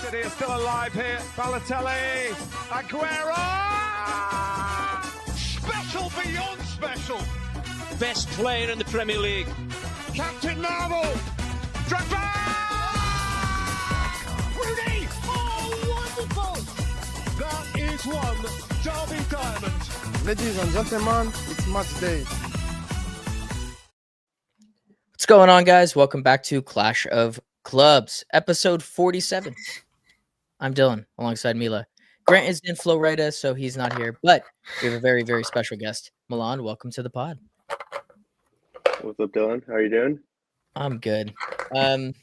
City are still alive here. Balotelli, Aguero! Special beyond special. Best player in the Premier League. Captain Marvel. Drogba! Rooney! Oh, wonderful! That is one Derby diamond. Ladies and gentlemen, it's match day. What's going on, guys? Welcome back to Clash of Clubs, episode 47. I'm Dylan, alongside Mila. Grant is in Florida, so he's not here, but we have a very, very special guest. Milan, welcome to the pod. What's up, Dylan? How are you doing? I'm good. I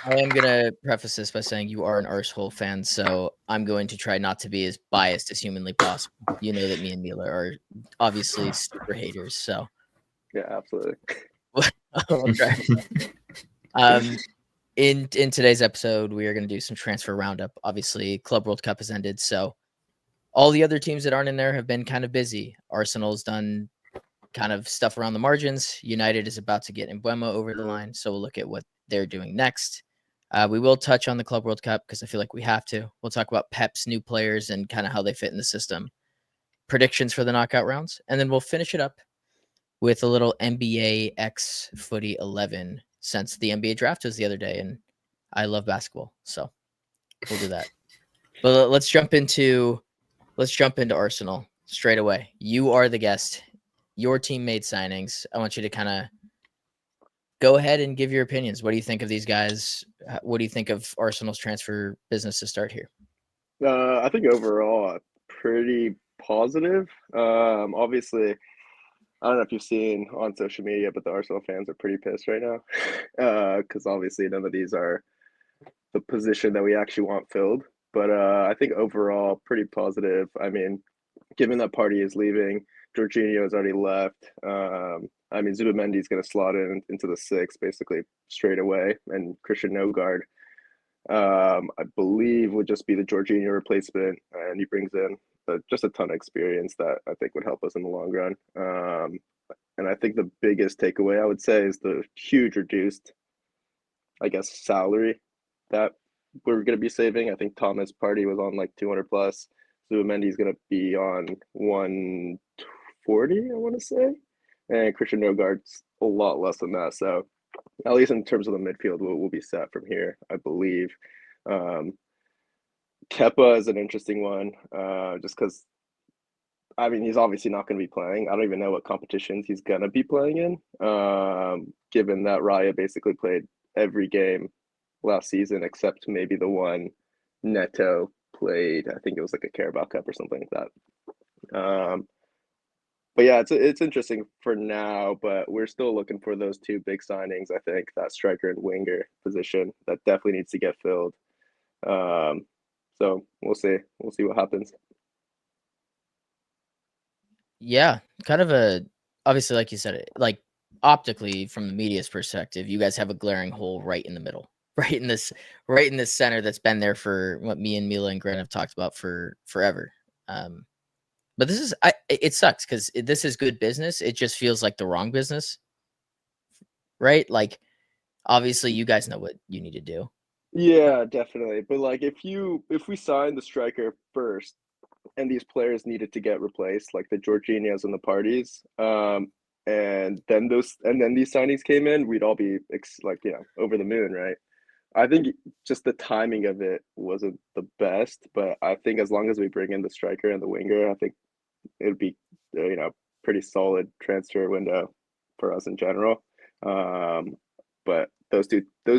am going to preface this by saying you are an Arsehole fan, so I'm going to try not to be as biased as humanly possible. You know that me and Mila are obviously super haters, so. Yeah, absolutely. I'll try. In today's episode, we are going to do some transfer roundup. Obviously, Club World Cup has ended, so all the other teams that aren't in there have been kind of busy. Arsenal's done kind of stuff around the margins. United is about to get Mbuemo over the line, so we'll look at what they're doing next. We will touch on the Club World Cup because I feel like we have to. We'll talk about Pep's new players and kind of how they fit in the system, predictions for the knockout rounds, and then we'll finish it up with a little NBA X Footy 11 since the NBA draft was the other day, and I love basketball, so we'll do that. But let's jump into Arsenal straight away. You are the guest. Your team made signings. I want you to kind of go ahead and give your opinions. What do you think of these guys? What do you think of Arsenal's transfer business to start here? I think overall pretty positive. Obviously, I don't know if you've seen on social media, but the Arsenal fans are pretty pissed right now because obviously none of these are the position that we actually want filled. But I think overall pretty positive. I mean, given that Partey is leaving, Jorginho has already left. I mean, Zubimendi's going to slot into the six basically straight away, and Christian Nogard, I believe, would just be the Jorginho replacement, and he brings in just a ton of experience that I think would help us in the long run. And I think the biggest takeaway I would say is the huge reduced, I guess, salary that we're going to be saving. I think Thomas Partey was on like 200 plus. Zubimendi's going to be on 140, I want to say. And Christian Nogard's a lot less than that. So at least in terms of the midfield, we'll be set from here, I believe. Kepa is an interesting one, just because, I mean, he's obviously not going to be playing. I don't even know what competitions he's going to be playing in, given that Raya basically played every game last season except maybe the one Neto played. I think it was like a Carabao Cup or something like that. But yeah, it's interesting for now, but we're still looking for those two big signings. I think that striker and winger position that definitely needs to get filled. So we'll see. We'll see what happens. Yeah, kind of obviously, like you said, like optically from the media's perspective, you guys have a glaring hole right in the middle, right in this center that's been there for what me and Mila and Grant have talked about for forever. But this is, it sucks because this is good business. It just feels like the wrong business, right? Like, obviously, you guys know what you need to do. Yeah, definitely. But like, if we sign the striker first, and these players needed to get replaced, like the Jorginhos and the Parties, and then these signings came in, we'd all be over the moon, right? I think just the timing of it wasn't the best, but I think as long as we bring in the striker and the winger, I think it would be pretty solid transfer window for us in general. But those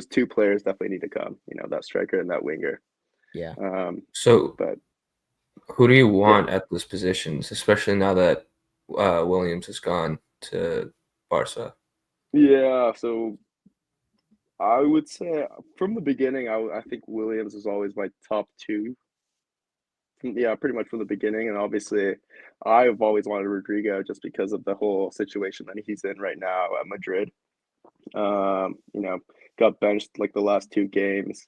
two players definitely need to come. That striker and that winger. Yeah. But who do you want at those positions, especially now that Williams has gone to Barca? Yeah, so I would say from the beginning, I think Williams is always my top two. Yeah, pretty much from the beginning. And obviously, I've always wanted Rodrigo just because of the whole situation that he's in right now at Madrid. Got benched like the last two games.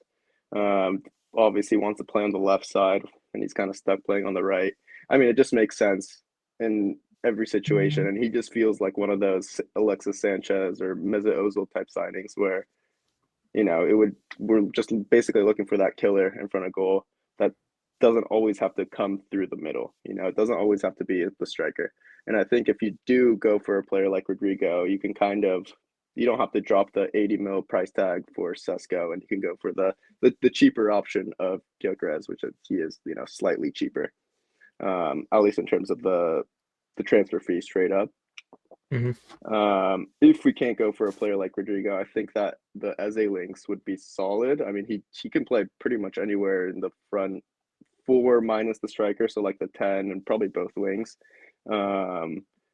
Obviously wants to play on the left side, and he's kind of stuck playing on the right. I mean, it just makes sense in every situation, and he just feels like one of those Alexis Sanchez or Mesut Ozil type signings where we're just basically looking for that killer in front of goal that doesn't always have to come through the middle. It doesn't always have to be the striker. And I think if you do go for a player like Rodrigo, you can you don't have to drop the 80 mil price tag for C.O.C, and you can go for the cheaper option of Gyökeres, which he is, slightly cheaper, at least in terms of the transfer fee straight up. If we can't go for a player like Rodrigo, I think that the Eze links would be solid. I mean, he can play pretty much anywhere in the front four minus the striker, so like the 10 and probably both wings.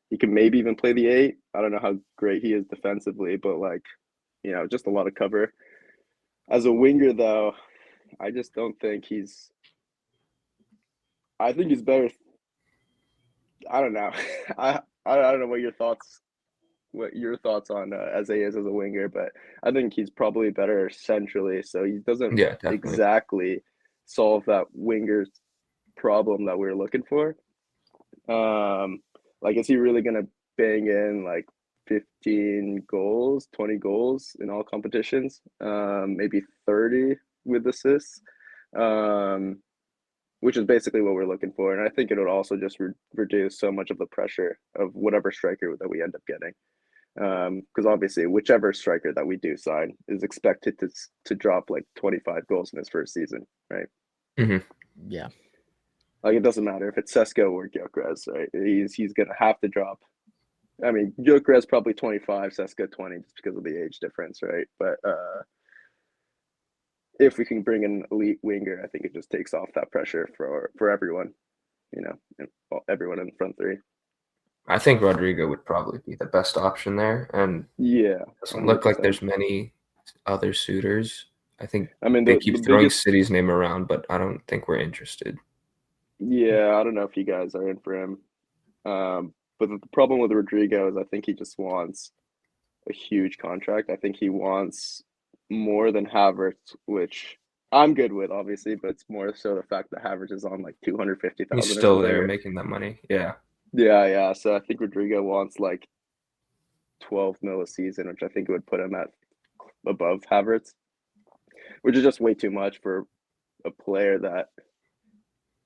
He can maybe even play the 8. I don't know how great he is defensively, but just a lot of cover. As a winger, though, I just don't think I think he's better. I don't know. I don't know what your thoughts on Eze is as a winger, but I think he's probably better centrally, so he doesn't exactly solve that winger's problem that we're looking for. Is he really gonna bang in 15 goals, 20 goals in all competitions? Maybe 30 with assists, which is basically what we're looking for. And I think it would also just reduce so much of the pressure of whatever striker that we end up getting. Because obviously, whichever striker that we do sign is expected to drop 25 goals in his first season, right? Yeah. It doesn't matter if it's C.O.C or Gyökeres, right? He's gonna have to drop. I mean, Gyökeres probably 25, C.O.C 20, just because of the age difference, right? But if we can bring an elite winger, I think it just takes off that pressure for everyone, everyone in the front three. I think Rodrigo would probably be the best option there, and yeah, it doesn't look like there's many other suitors. I think they keep throwing City's name around, but I don't think we're interested. Yeah, I don't know if you guys are in for him. But the problem with Rodrigo is I think he just wants a huge contract. I think he wants more than Havertz, which I'm good with, obviously, but it's more so the fact that Havertz is on 250,000. He's still there making that money. Yeah. Yeah. So I think Rodrigo wants 12 mil a season, which I think would put him at above Havertz, which is just way too much for a player that,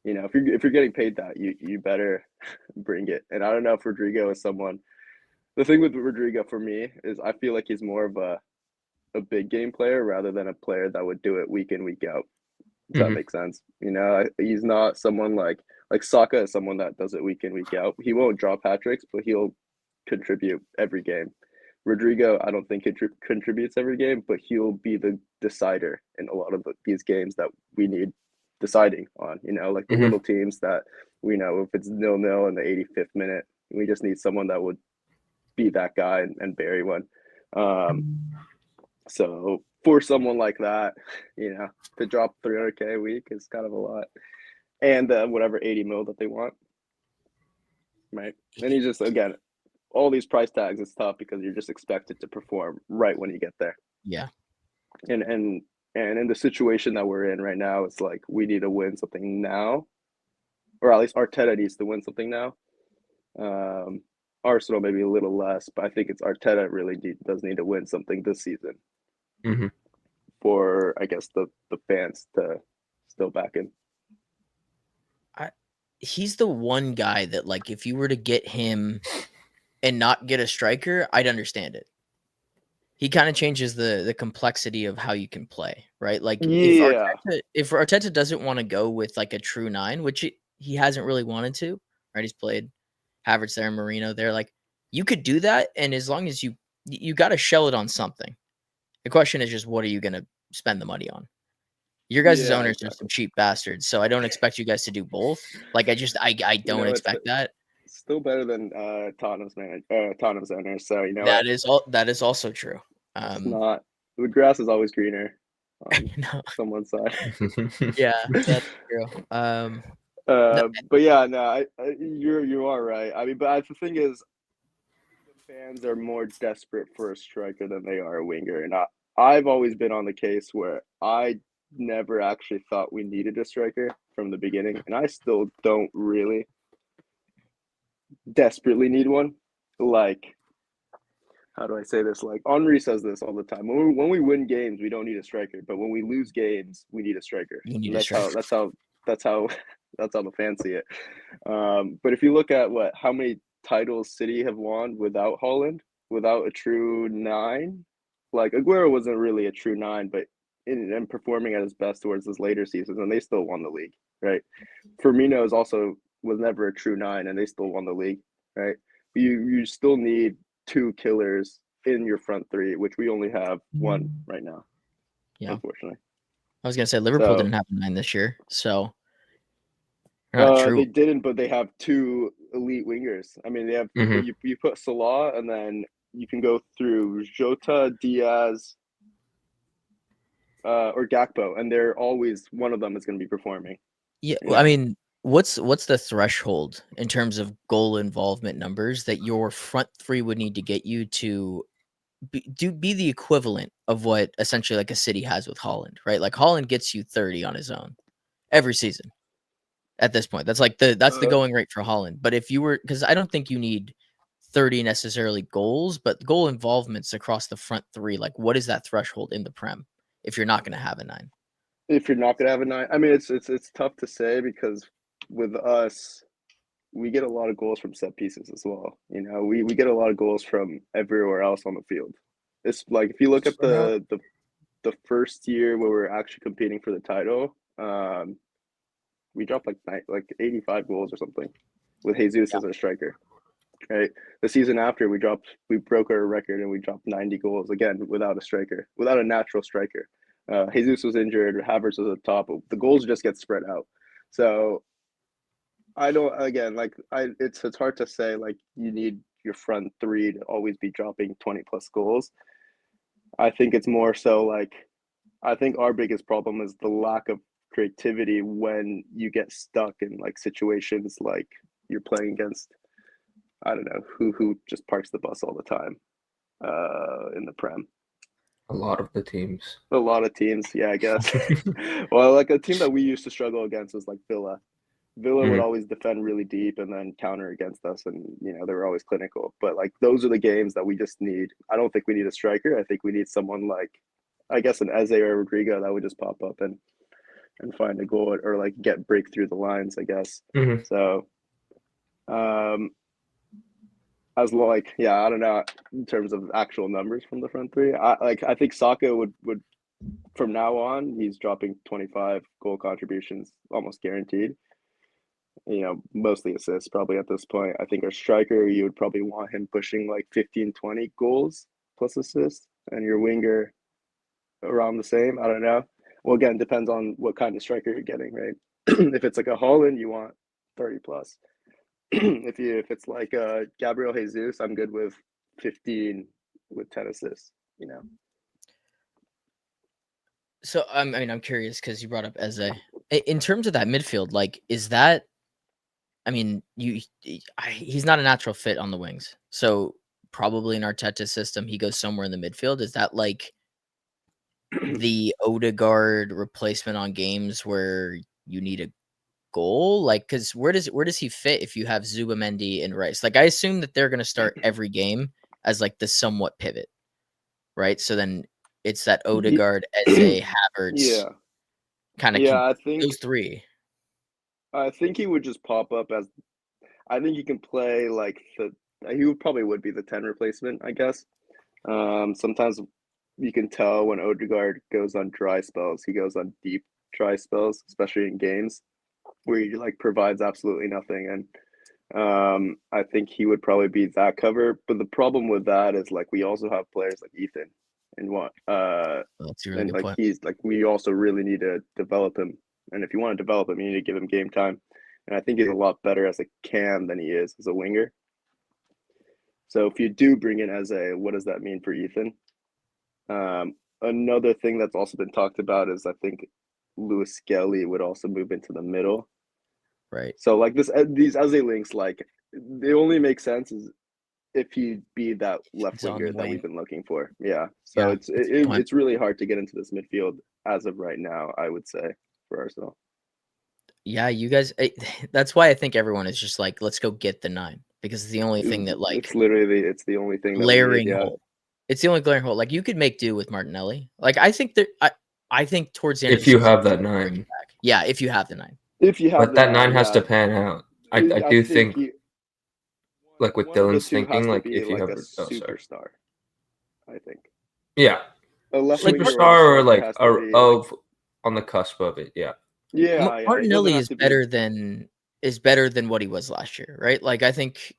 if you're getting paid that, you better bring it. And I don't know if Rodrigo is someone. The thing with Rodrigo for me is I feel like he's more of a big game player rather than a player that would do it week in, week out. Does that make sense? He's not someone like Saka is someone that does it week in, week out. He won't draw hat-tricks, but he'll contribute every game. Rodrigo, I don't think contributes every game, but he'll be the decider in a lot of these games that we need deciding on, the little teams that we know if it's 0-0 in the 85th minute, we just need someone that would be that guy and bury one. So for someone like that, to drop 300K a week is kind of a lot. And whatever 80 mil that they want, right? And he's just, again, all these price tags, it's tough because you're just expected to perform right when you get there. Yeah. And in the situation that we're in right now, it's we need to win something now, or at least Arteta needs to win something now. Arsenal maybe a little less, but I think it's Arteta really does need to win something this season for, I guess, the fans to still back him. He's the one guy that, if you were to get him and not get a striker, I'd understand it. He kind of changes the complexity of how you can play, right? If Arteta doesn't want to go with a true 9, which he hasn't really wanted to, right? He's played Havertz there, Marino there. You could do that, and as long as you got to shell it on something. The question is just, what are you going to spend the money on? Your guys' owners are some cheap bastards, so I don't expect you guys to do both. I don't expect that. Still better than Tottenham's owners, so that is also true. It's not, the grass is always greener on someone's side. Yeah, that's true. But yeah, no, you are right. I mean, but the thing is, the fans are more desperate for a striker than they are a winger, and I've always been on the case where I never actually thought we needed a striker from the beginning, and I still don't really desperately need one. how do I say this? Like Henri says this all the time. When we win games, we don't need a striker, but when we lose games, we need a striker. You need And a striker. that's how that's how the fans see it. But if you look at how many titles City have won without Holland, without a true nine, like Aguero wasn't really a true nine, but in performing at his best towards his later seasons, and they still won the league, right? Firmino was never a true nine, and they still won the league, right? You still need two killers in your front three, which we only have one right now. Yeah, unfortunately. I was gonna say Liverpool didn't have a 9 this year, so not true. They didn't, but they have two elite wingers. I mean, they have you put Salah, and then you can go through Jota, Diaz, or Gakpo, and they're always one of them is going to be performing. Yeah, well, I mean, what's the threshold in terms of goal involvement numbers that your front three would need to get you to be the equivalent of what essentially like a City has with Holland, right? Like Holland gets you 30 on his own every season at this point. That's like the going rate for Holland. But if you were, because I don't think you need 30 necessarily goals, but goal involvements across the front three, like what is that threshold in the Prem if you're not going to have a 9? If you're not going to have a 9, I mean, it's tough to say because with us, we get a lot of goals from set pieces as well. You know, we get a lot of goals from everywhere else on the field. It's like if you look at the first year where we're actually competing for the title, we dropped like 85 goals or something with Jesus as our striker. Right. The season after we broke our record and we dropped 90 goals again without a striker, without a natural striker. Jesus was injured, Havertz was at the top. The goals just get spread out. So it's hard to say like you need your front three to always be dropping 20 plus goals. I think it's more so like I think our biggest problem is the lack of creativity when you get stuck in like situations like you're playing against I don't know who just parks the bus all the time in the Prem. A lot of the teams. A lot of teams, yeah, I guess. Well, like a team that we used to struggle against was like Villa. Villa would always defend really deep and then counter against us, and you know they were always clinical. But like those are the games that we just need. I don't think we need a striker. I think we need someone like, I guess, an Eze or Rodrigo that would just pop up and find a goal or like break through the lines. I guess. So, as like I don't know in terms of actual numbers from the front three. I think Saka would from now on he's dropping 25 goal contributions almost guaranteed. You know, mostly assists probably at this point. I think our striker, you would probably want him pushing like 15, 20 goals plus assists, and your winger around the same. I don't know. Well, again, depends on what kind of striker you're getting, right? If it's like a Holland, you want 30 plus. If it's like Gabriel Jesus, I'm good with 15 with 10 assists, you know. So I'm curious because you brought up Eze. In terms of that midfield, like is that I mean, he's not a natural fit on the wings. So probably in Arteta's system, he goes somewhere in the midfield. Is that like the Odegaard replacement on games where you need a goal? Like, because where does he fit if you have Zubamendi and Rice? Like, I assume that they're going to start every game as like the somewhat pivot, right? So then it's that Odegaard, Eze, Havertz, kind of I think those three. I think he would just pop up as. I think he can play like he probably would be the 10 replacement, I guess. Sometimes you can tell when Odegaard goes on dry spells, he goes on deep dry spells, especially in games where he like provides absolutely nothing. And I think he would probably be that cover. But the problem with that is like we also have players like Ethan and That's a really good point. he's like we also really need to develop him. And if you want to develop him, you need to give him game time. And I think he's a lot better as a cam than he is as a winger. So if you do bring in Eze, what does that mean for Ethan? Another thing that's also been talked about is I think Lewis Skelly would also move into the middle. Right. So like these Eze links, like they only make sense if he'd be that left winger that we've been looking for. Yeah. So it's really hard to get into this midfield as of right now, I would say, for Arsenal. Yeah, you guys. That's why I think everyone is just like, let's go get the 9 because it's the only thing that like it's the only thing that layering It's the only glaring hole. Like you could make do with Martinelli. Like I think I think towards the end of If the you season, have that he'll bring 9. it back. Yeah, if you have the 9. If you have But the that 9 9, has yeah, to pan out. I do think, like with one of the Dylan's two thinking, has to like be if you like have a oh sorry. superstar. I think Yeah. a left winger or a Superstar or striker like has to be of on the cusp of it, yeah. yeah. It doesn't Martinelli have is to be. better than what he was last year, right? Like I think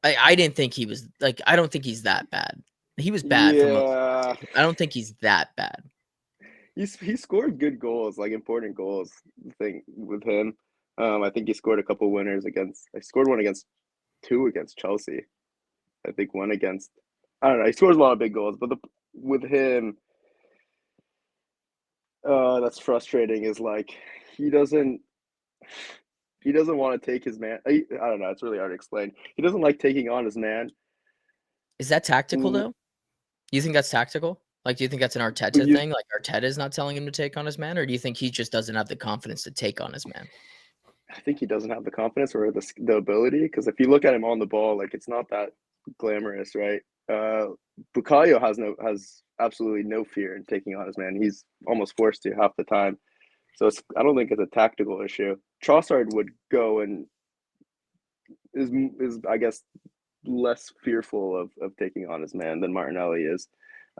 I didn't think he was like I don't think he's that bad. He was bad for most of the Yeah, season. I don't think he's that bad. he scored good goals, like important goals. Thing with him, I think he scored a couple winners against. I scored one against 2 against Chelsea. I think one against. I don't know. He scores a lot of big goals, but with him, that's frustrating. Is like he doesn't want to take his man. I don't know. It's really hard to explain. He doesn't like taking on his man. Is that tactical Mm, though? You think that's tactical? Like, do you think that's an Arteta You, thing? Like Arteta is not telling him to take on his man, or do you think he just doesn't have the confidence to take on his man? I think he doesn't have the confidence or the ability because if you look at him on the ball, like it's not that glamorous, right? Bukayo has absolutely no fear in taking on his man. He's almost forced to half the time. So I don't think it's a tactical issue. Trossard would go and is I guess less fearful of taking on his man than Martinelli is.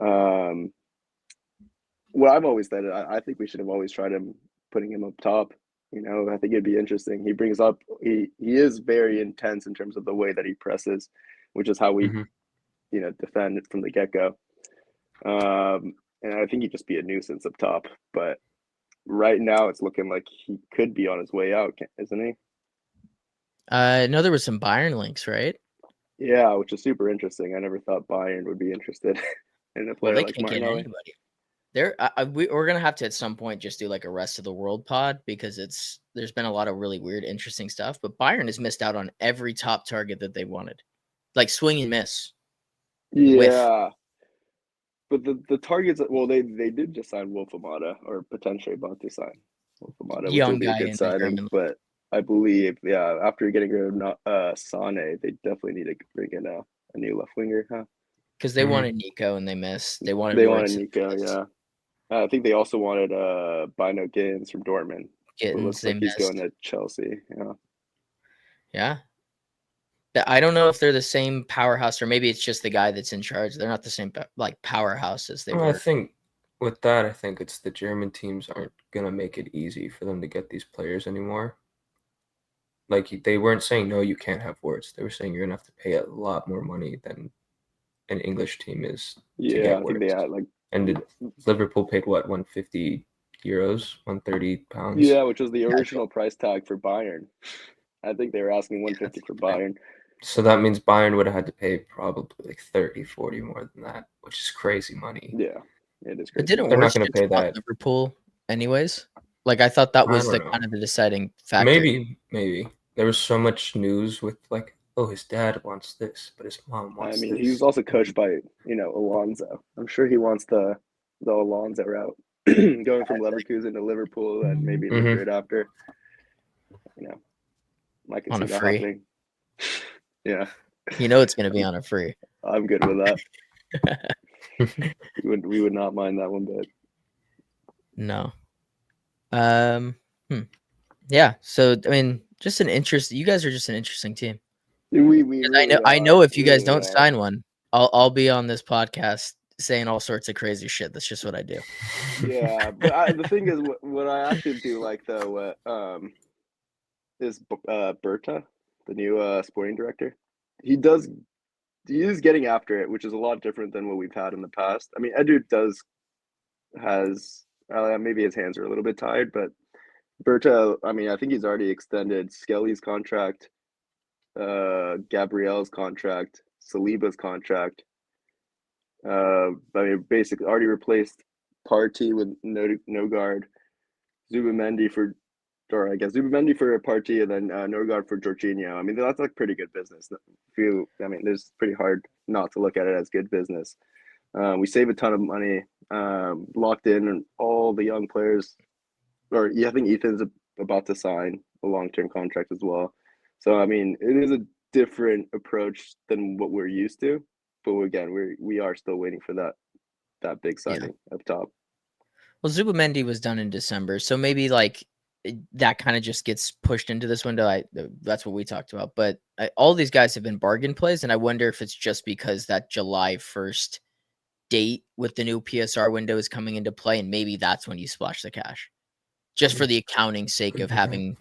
Um, what I've always said, I think we should have always tried putting him up top. I think it'd be interesting. He is very intense in terms of the way that he presses, which is how we Mhm. Defend it from the get go. And I think he'd just be a nuisance up top. But right now, it's looking like he could be on his way out, isn't he? I know there was some Bayern links, right? Yeah, which is super interesting. I never thought Bayern would be interested in a Well, player they like can't get Martinelli. anybody. We're gonna have to at some point just do like a rest of the world pod because there's been a lot of really weird, interesting stuff. But Bayern has missed out on every top target that they wanted, like swing and miss. Yeah, but the targets. Well, they did just sign Wolf Amada, or potentially about to sign Wolf Amada, which will Young be a guy good in the signing. German, But I believe, yeah, after getting rid of Sane, they definitely need to bring in a new left winger, huh? because they Mhm. wanted Nico and they missed. They wanted They wanted Royce. Nico, yeah. I think they also wanted Bino Gittins from Dortmund. But it Gittins, looks they like he's going missed. to Chelsea. Yeah. Yeah. I don't know if they're the same powerhouse or maybe it's just the guy that's in charge. They're not the same like powerhouse as they Well, I were. think with that, I think it's the German teams aren't gonna make it easy for them to get these players anymore. Like they weren't saying no, you can't have Wirtz. They were saying you're gonna have to pay a lot more money than an English team is to Yeah, get I think they Wirtz. had like And Liverpool paid what, 150 euros, 130 pounds. yeah, which was the Yeah, original price tag for Bayern. I think they were asking 150 for Bayern. So that means Bayern would have had to pay probably like 30, 40 more than that, which is crazy money. Yeah, it is but crazy didn't money. They're not Wirtz going to just pay want that. Liverpool anyways? Like I thought that I was don't the know. kind of the deciding factor. Maybe. There was so much news with like, oh, his dad wants this, but his mom I wants mean, he was this. also coached by Alonso. I'm sure he wants the Alonso route, going from Leverkusen to Liverpool and maybe Mm-hmm. Madrid after. I can On see a that free. happening. Yeah, It's going to be on a free. I'm good with that. we would not mind that one bit. No. Yeah. So I mean, just an interest. You guys are just an interesting team. We 'Cause really I know are. if you We guys really don't are. sign one, I'll be on this podcast saying all sorts of crazy shit. That's just what I do. Yeah, but the thing is, what I actually do like though, is Berta, the new sporting director. He does. He is getting after it, which is a lot different than what we've had in the past. I mean, Edu has maybe his hands are a little bit tied, but Berta, I mean, I think he's already extended Skelly's contract, Gabriel's contract, Saliba's contract. I mean, basically already replaced Partey with Nogard, Zubamendi for, or I guess Zubamendi for Partey, and then Nogard for Jorginho. I mean, that's like pretty good business. I mean, there's pretty hard not to look at it as good business. We save a ton of money, locked in, and all the young players. Or yeah, I think Ethan's about to sign a long-term contract as well. So I mean, it is a different approach than what we're used to. but again, we are still waiting for that big signing up top. Well, Zubimendi was done in December, so maybe like that kind of just gets pushed into this window. That's what we talked about. But all these guys have been bargain plays, and I wonder if it's just because that July 1st date with the new PSR window is coming into play, and maybe that's when you splash the cash, just for the accounting sake of having.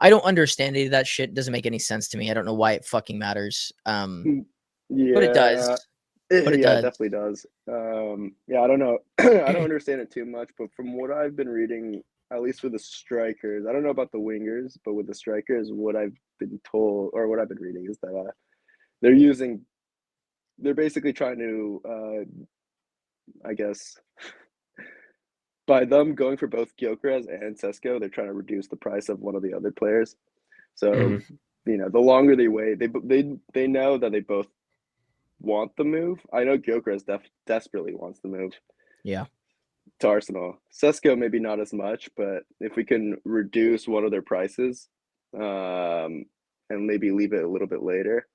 I don't understand any of that shit. It doesn't make any sense to me. I don't know why it fucking matters. Yeah, but it does. But it yeah, does. it definitely does. Yeah, I don't know. I don't understand it too much, but from what I've been reading, at least for the strikers, I don't know about the wingers, but with the strikers, what I've been told or what I've been reading is that they're basically trying to, I guess, by them going for both Gyökeres and C.O.C, they're trying to reduce the price of one of the other players. So, the longer they wait, they know that they both want the move. I know Gyökeres desperately wants the move. Yeah. To Arsenal. C.O.C maybe not as much, but if we can reduce one of their prices, and maybe leave it a little bit later,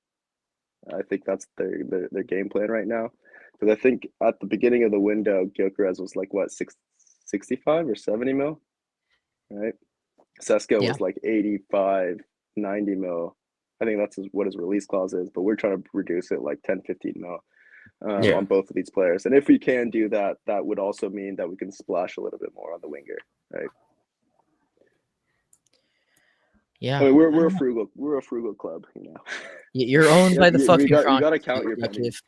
I think that's their game plan right now. Because I think at the beginning of the window, Gyökeres was like what 65 or 70 mil, right? C.O.C was like 85, 90 mil. I think that's what his release clause is, but we're trying to reduce it like 10, 15 mil on both of these players. And if we can do that, that would also mean that we can splash a little bit more on the winger, right? Yeah. I mean, we're a frugal club, You're owned by the fucking you Kroenkes, gotta count your dude. pennies.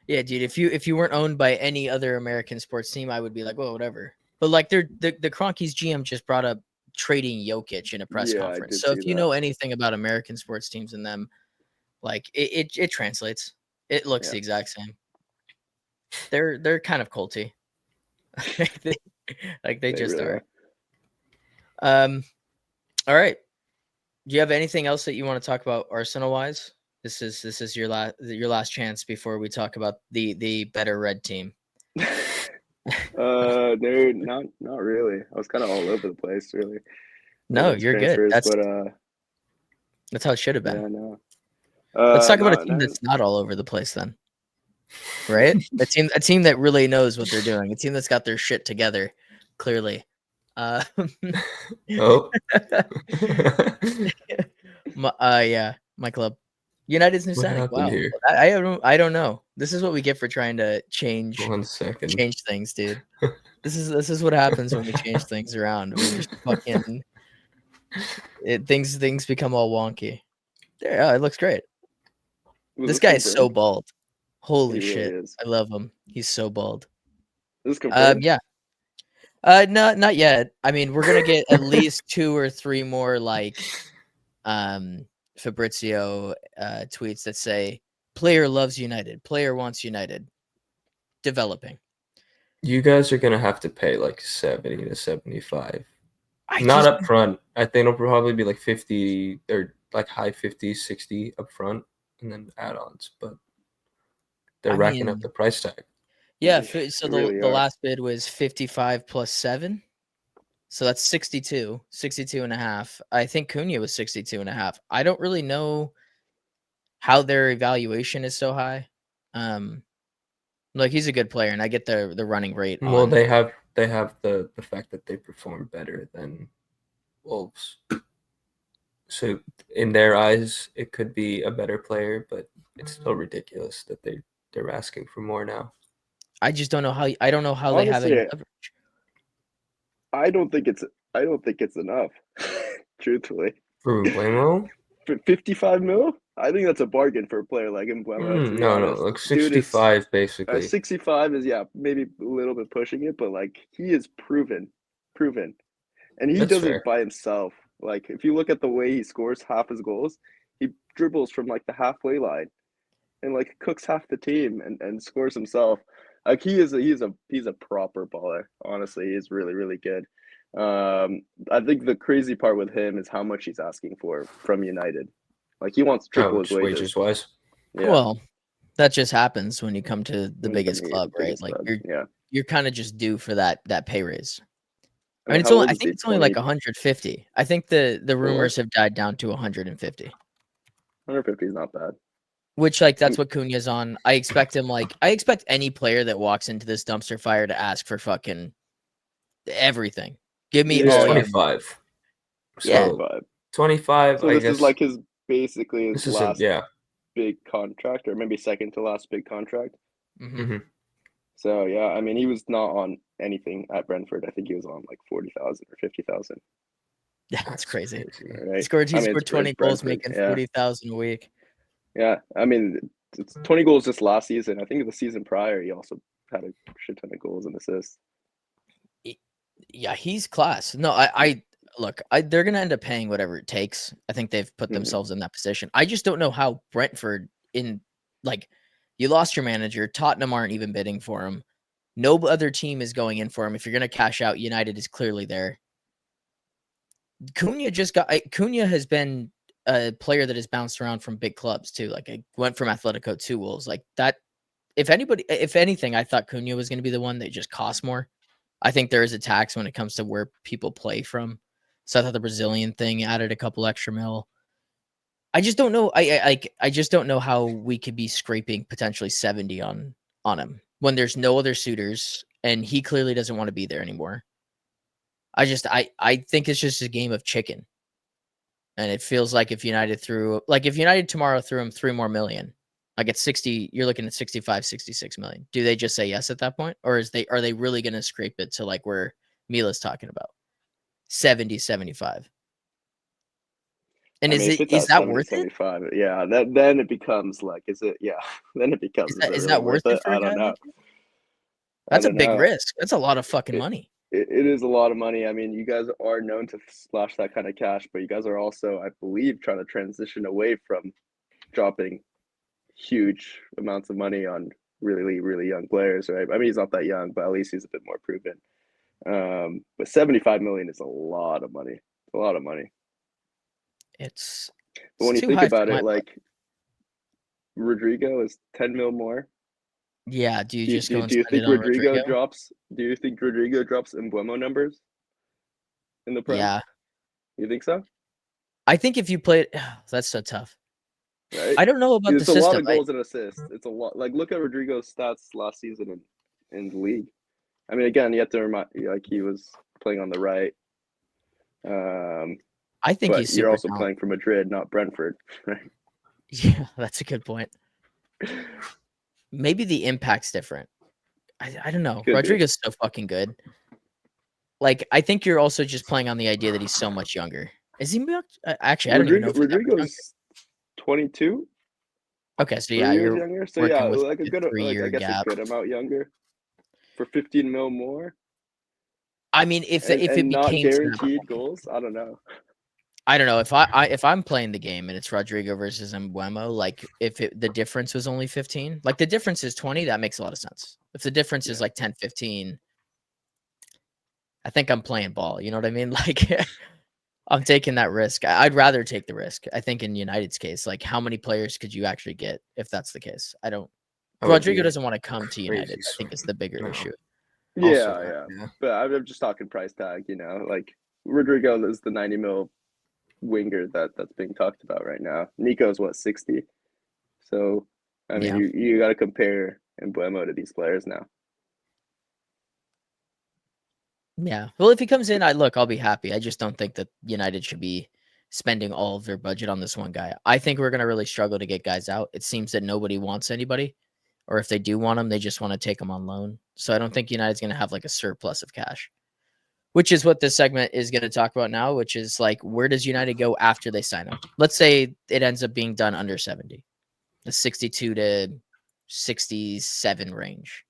Yeah, dude. If you weren't owned by any other American sports team, I would be like, well, whatever. But like, the Kroenkes GM just brought up trading Jokic in a press conference. So if you know anything about American sports teams and them, like it translates. It looks the exact same. They're kind of culty. they just really are. All right. Do you have anything else that you want to talk about Arsenal wise? This is your last chance before we talk about the better red team. No, not really. I was kind of all over the place, really. No, you're good. That's how it should have been. Yeah, no. Let's talk about a team that's not all over the place then. Right? a team that really knows what they're doing. A team that's got their shit together, clearly. Oh. My club. United's new signing. Wow. Here? I don't know. This is what we get for trying to change 1 second. Change things, dude. This is what happens when we change things around. We just fucking things become all wonky. There, it looks great. This guy is so bald. Holy shit. Really, I love him. He's so bald. This confirmed? Yeah. No, not yet. I mean, we're gonna get at least 2 or 3 more like Fabrizio tweets that say player loves United, player wants United. Developing. You guys are gonna have to pay like 70 to 75. Not up front. I think it'll probably be like 50 or like high 50s, 60 up front, and then add-ons. But they're racking up the price tag. Yeah, so the last bid was 55 plus 7. So that's 62 and a half. I think Cunha was 62 and a half. I don't really know how their evaluation is so high. Like he's a good player, and I get the running rate. Well, they have the fact that they perform better than Wolves. So in their eyes, it could be a better player, but it's still ridiculous that they're asking for more now. I just don't know how. I don't know how Honestly, they have leverage. I don't think it's enough. Truthfully, for Mbuemo, for 55 mil, I think that's a bargain for a player like Mbuemo. No, like 65 basically. 65 is maybe a little bit pushing it, but like he is proven, and he does it by himself. Like if you look at the way he scores half his goals, he dribbles from like the halfway line, and like cooks half the team and scores himself. Like he's a proper baller. Honestly, he's really, really good. I think the crazy part with him is how much he's asking for from United. Like he wants triple his wages wise. Yeah. Well, that just happens when you come to the biggest club, right? Like you're kind of just due for that pay raise. I mean, I think it's only like 150. I think the rumors have died down to 150. 150 is not bad. Which, like, that's what Cunha's on. I expect him, like, I expect any player that walks into this dumpster fire to ask for fucking everything. Give me He's all your 25. Yeah. So 25, So I this guess. is like his basically his This is last yeah. big contract, or maybe second to last big contract. Mhm. So yeah, I mean, he was not on anything at Brentford. I think he was on like 40,000 or 50,000. Yeah, that's crazy. Right? He scored I mean, 20 it's goals, Brentford. making Yeah, 40,000 a week. yeah. I mean, it's 20 goals just last season. I think the season prior, he also had a shit ton of goals and assists. Yeah, he's class. No, I look, they're gonna end up paying whatever it takes. I think they've put themselves in that position. I just don't know how Brentford like, you lost your manager. Tottenham aren't even bidding for him. No other team is going in for him. If you're gonna cash out, United is clearly there. Cunha has been a player that has bounced around from big clubs too. Like, I went from Atletico to Wolves. Like that. If anything, I thought Cunha was going to be the one that just cost more. I think there is a tax when it comes to where people play from. So I thought the Brazilian thing added a couple extra mil. I just don't know. I just don't know how we could be scraping potentially 70 on him when there's no other suitors and he clearly doesn't want to be there anymore. I think it's just a game of chicken. And it feels like if United tomorrow threw him 3 more million, like at 60, you're looking at 65, 66 million. Do they just say yes at that point? Or are they really going to scrape it to like where Mila's talking about 70, 75? And I mean, if it's is at that 70, worth it? 75, yeah, then it becomes like, is it? Yeah, then it becomes, is it Is really that worth worth it it? for I a guy don't know. like him? I That's a don't big know. risk. That's a lot of fucking money. It is a lot of money. I mean, you guys are known to splash that kind of cash, but you guys are also, I believe, trying to transition away from dropping huge amounts of money on really, really young players, right? I mean, he's not that young, but at least he's a bit more proven. But 75 million is a lot of money. A lot of money. It's But when you too think high for about my it, blood. like Rodrigo is 10 mil more. Yeah, do you Do, just go do, and do you spend it think on Rodrigo Rodrigo? drops? Do you think Rodrigo drops Mbuemo numbers in the Prem? Yeah. You think so? I think if you play it, that's so tough. Right? I don't know about the It's a lot system. of goals and assists. It's a lot. Like, look at Rodrigo's stats last season in the league. I mean, again, you have to remind, like, he was playing on the right. I think But he's you're super also talented. playing for Madrid, not Brentford. Right? Yeah, that's a good point. Maybe the impact's different. I don't know. Could be. Rodrigo's so fucking good. Like, I think you're also just playing on the idea that he's so much younger. Is he actually, I don't even know if he's that much younger. Rodrigo's 22, Okay, so yeah, 3 years you're younger. So yeah, working with like a like a good, like I 3-year guess a gap. good amount younger for 15 mil more, I mean, if it and not became to that guaranteed point, goals. I don't know. I don't know if I'm playing the game and it's Rodrigo versus Mbuemo, like if the difference was only 15, like the difference is 20, that makes a lot of sense. If the difference is like 10, 15, I think I'm playing ball. You know what I mean? Like, I'm taking that risk. I'd rather take the risk. I think in United's case, like how many players could you actually get if that's the case? I don't. That would Rodrigo be doesn't want to come to crazy United. I think sum. it's the bigger No. issue. Also Yeah, that, yeah. yeah. But I'm just talking price tag. Like Rodrigo is the 90 mil winger that's being talked about right now. Nico's what, 60. So I mean, Yeah. you got to compare Mbuemo to these players now. Yeah. Well, if he comes in, I'll be happy. I just don't think that United should be spending all of their budget on this one guy. I think we're gonna really struggle to get guys out. It seems that nobody wants anybody, or if they do want them, they just want to take them on loan. So I don't think United's gonna have like a surplus of cash, which is what this segment is gonna talk about now. Which is like, where does United go after they sign him? Let's say it ends up being done under 70, the 62 to 67 range.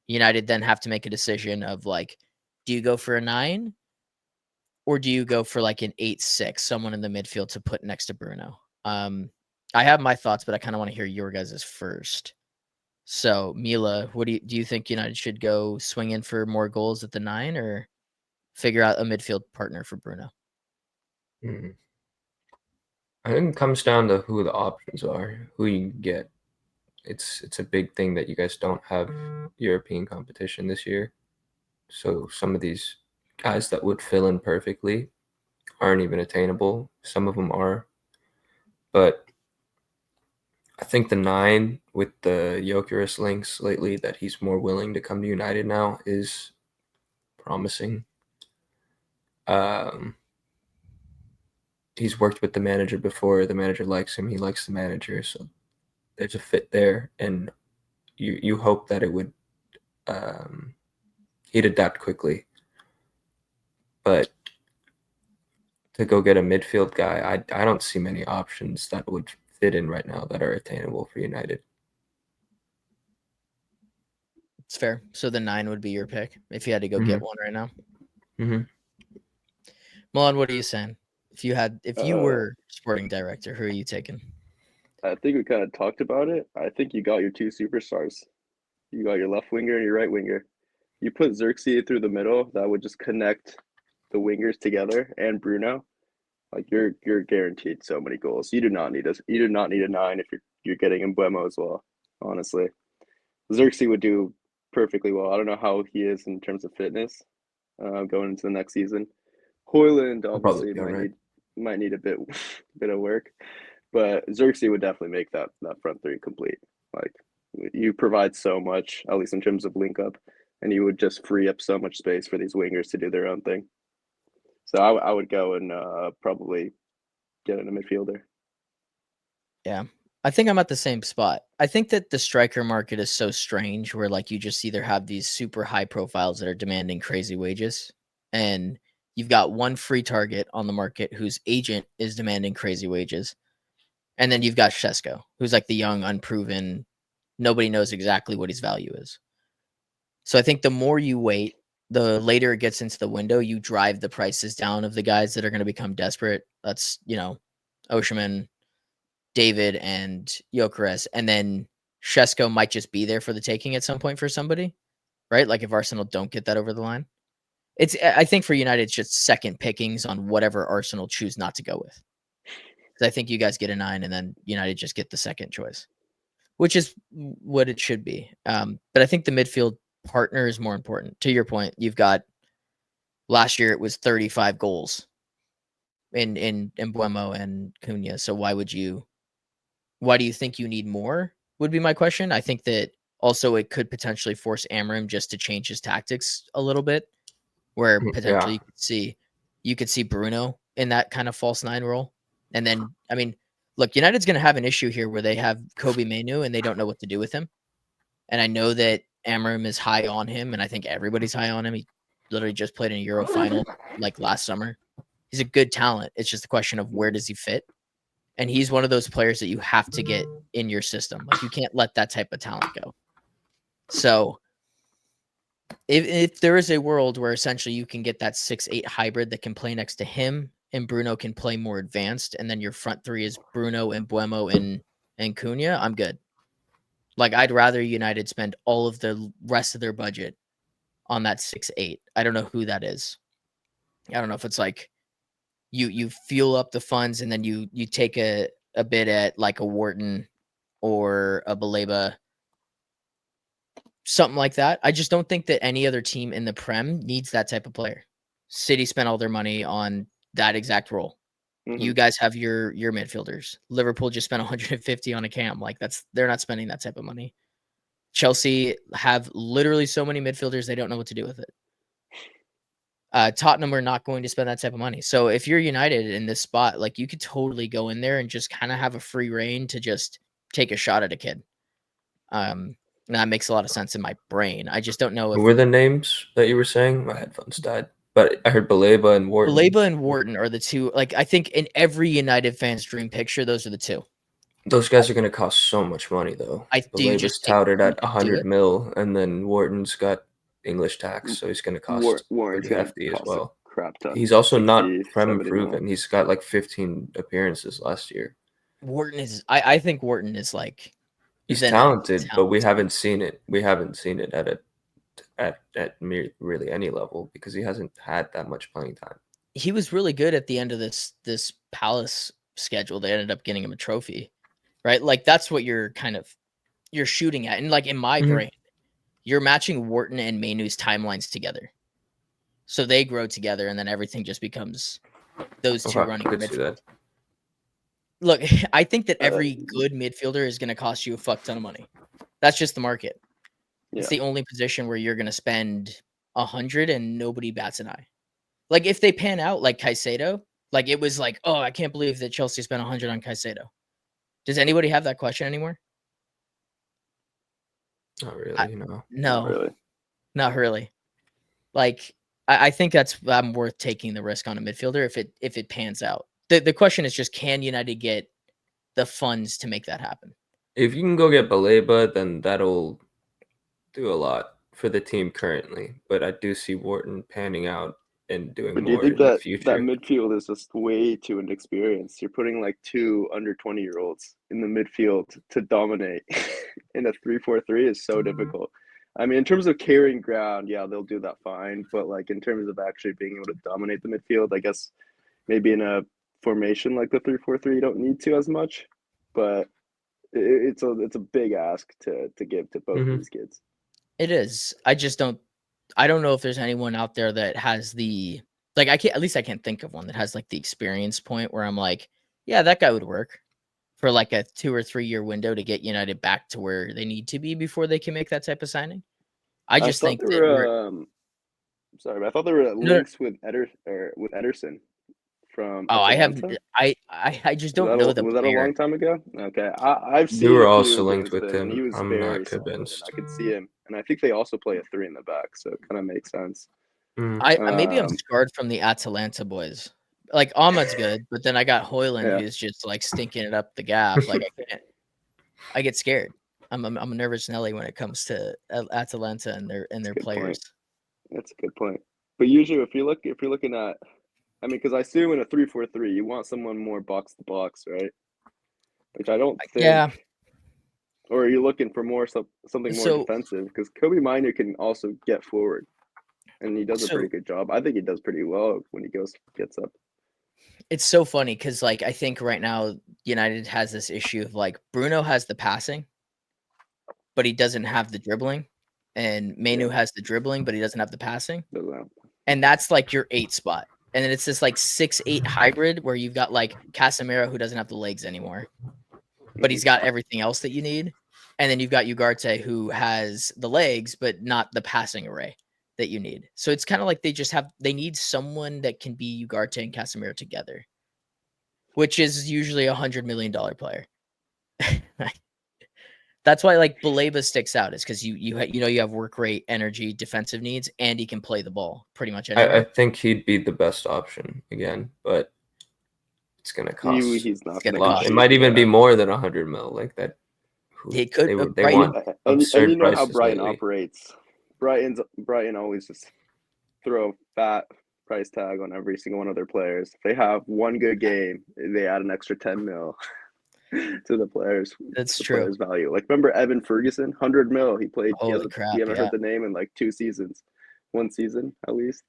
United then have to make a decision of like, do you go for a 9? Or do you go for like an 8-6, someone in the midfield to put next to Bruno? I have my thoughts, but I kind of want to hear your guys' first. So, Mila, what do you think United should go swing in for more goals at the 9 or figure out a midfield partner for Bruno? I think it comes down to who the options are, who you can get. It's a big thing that you guys don't have European competition this year. So some of these guys that would fill in perfectly aren't even attainable. Some of them are. But I think the 9 with the Gyökeres links lately that he's more willing to come to United now is promising. He's worked with the manager before. The manager likes him. He likes the manager. So there's a fit there. And you hope that it would he'd adapt quickly. But to go get a midfield guy, I don't see many options that would fit in right now that are attainable for United. It's fair. So the 9 would be your pick if you had to go get one right now. Mm-hmm. Milan, what are you saying? If you were sporting director, who are you taking? I think we kind of talked about it. I think you got your 2 superstars. You got your left winger and your right winger. You put Xerxes through the middle, that would just connect the wingers together, and Bruno. Like you're guaranteed so many goals. You do not need a 9 if you're getting Mbuemo as well. Honestly, Xerxes would do perfectly well. I don't know how he is in terms of fitness going into the next season. Hoyland obviously might need a bit of work, but Xerxes would definitely make that front 3 complete. Like you provide so much, at least in terms of link up, and you would just free up so much space for these wingers to do their own thing. So I would go and probably get in a midfielder. Yeah. I think I'm at the same spot. I think that the striker market is so strange where like you just either have these super high profiles that are demanding crazy wages, and you've got one free target on the market whose agent is demanding crazy wages. And then you've got C.O.C, who's like the young, unproven, nobody knows exactly what his value is. So I think the more you wait, the later it gets into the window, you drive the prices down of the guys that are going to become desperate. That's, Osimhen, David, and Gyökeres. And then C.O.C might just be there for the taking at some point for somebody, right? Like if Arsenal don't get that over the line. I think for United, it's just second pickings on whatever Arsenal choose not to go with. Because I think you guys get a 9 and then United just get the second choice, which is what it should be. But I think the midfield partner is more important. To your point, you've got last year it was 35 goals in Mbuemo and Cunha. So why do you think you need more? Would be my question. I think that also it could potentially force Amorim just to change his tactics a little bit, where potentially you could see Bruno in that kind of false 9 role. And then, I mean, look, United's going to have an issue here where they have Kobe Mainoo and they don't know what to do with him. And I know that Amorim is high on him, and I think everybody's high on him. He literally just played in a Euro final like last summer. He's a good talent. It's just a question of where does he fit? And he's one of those players that you have to get in your system. Like you can't let that type of talent go. So if there is a world where essentially you can get that 6-8 hybrid that can play next to him and Bruno can play more advanced, and then your front 3 is Bruno and Mbuemo and Cunha, I'm good. Like I'd rather United spend all of the rest of their budget on that 6-8. I don't know who that is. I don't know if it's like you fuel up the funds and then you take a bid at like a Wharton or a Baleba, something like that. I just don't think that any other team in the Prem needs that type of player. City spent all their money on that exact role. Mm-hmm. You guys have your midfielders. Liverpool just spent 150 on a Cam. Like they're not spending that type of money. Chelsea have literally so many midfielders they don't know what to do with it. Tottenham are not going to spend that type of money. So if you're United in this spot, like you could totally go in there and just kind of have a free reign to just take a shot at a kid. And that makes a lot of sense in my brain. I just don't know. Who were the names that you were saying? My headphones died. But I heard Baleba and Wharton. Baleba and Wharton are the two. Like I think in every United fan's dream picture, those are the two. Those guys are going to cost so much money, though. Baleba's touted at 100 mil, and then Wharton's got English tax, so he's going to cost pretty hefty as well. Crap ton. He's also not Prem proven. He's got like 15 appearances last year. Wharton is. I think Wharton is like. He's talented, but we haven't seen it. We haven't seen it at really any level because he hasn't had that much playing time. He was really good at the end of this Palace schedule. They ended up getting him a trophy, right? Like that's what you're shooting at. And like in my brain, you're matching Wharton and Mainoo's timelines together. So they grow together and then everything just becomes those two running midfield. Look, I think that every good midfielder is going to cost you a fuck ton of money. That's just the market. Yeah. It's the only position where you're going to spend 100 and nobody bats an eye. Like if they pan out like Caicedo, like it was like, oh, I can't believe that Chelsea spent 100 on Caicedo. Does anybody have that question anymore? Not really, no. No, Not really. not really. Like I think that's worth taking the risk on a midfielder if it pans out. The question is just, can United get the funds to make that happen? If you can go get Baleba, then that'll do a lot for the team currently. But I do see Wharton panning out and doing But do you more think in the that future. midfield is just way too inexperienced? You're putting like 2 under 20-year-olds in the midfield to dominate in a 3-4-3 is so difficult. I mean, in terms of carrying ground, yeah, they'll do that fine. But like in terms of actually being able to dominate the midfield, I guess maybe in a formation like the 3-4-3, you don't need to as much. But it's a big ask to give to both of these kids. It is. I don't know if there's anyone out there that has the, like, I can't think of one that has like the experience point where I'm like, yeah, that guy would work for like a 2 or 3 year window to get United back to where they need to be before they can make that type of signing. I just think there were sorry, but I thought there were links with Ederson from I have Atalanta. I just don't know the Was that a player. long time ago? Okay, I've They seen were a few also linked games with with him, and he him. was I'm very not solid, and convinced. I could see him. And I think they also play a 3 in the back, so it kind of makes sense. Maybe I'm scarred from the Atalanta boys. Like Ahmad's good, but then I got Hoyland Yeah. who's just like stinking it up the gap. Like I get scared. I'm a nervous Nelly when it comes to Atalanta and their players. That's a good point. But usually, if you're looking at, I mean, because I assume in a 3-4-3, you want someone more box to box, right? Which I don't think. Yeah. Or are you looking for something more defensive? Because Kobe Minu can also get forward, and he does a pretty good job. I think he does pretty well when he gets up. It's so funny because, like, I think right now United has this issue of like Bruno has the passing, but he doesn't have the dribbling, and Manu has the dribbling, but he doesn't have the passing, and that's like your 8 spot. And then it's this like 6-8 hybrid where you've got like Casemiro who doesn't have the legs anymore, but he's got everything else that you need. And then you've got Ugarte who has the legs, but not the passing array that you need. So it's kind of like they need someone that can be Ugarte and Casemiro together, which is usually $100 million player. That's why like Baleba sticks out, is because you have work rate, energy, defensive needs, and he can play the ball pretty much anywhere. I think he'd be the best option again, but it's gonna cost. He's not gonna cost. It might even be more than 100 mil, like that. It could. They want absurd and you know how prices Brighton lately. operates. Brighton always just throw a fat price tag on every single one of their players. If they have one good game, they add an extra 10 mil to the players. That's true. Players' value. Like remember Evan Ferguson, 100 mil. He played. Holy crap! You haven't heard the name in like 2 seasons, 1 season at least.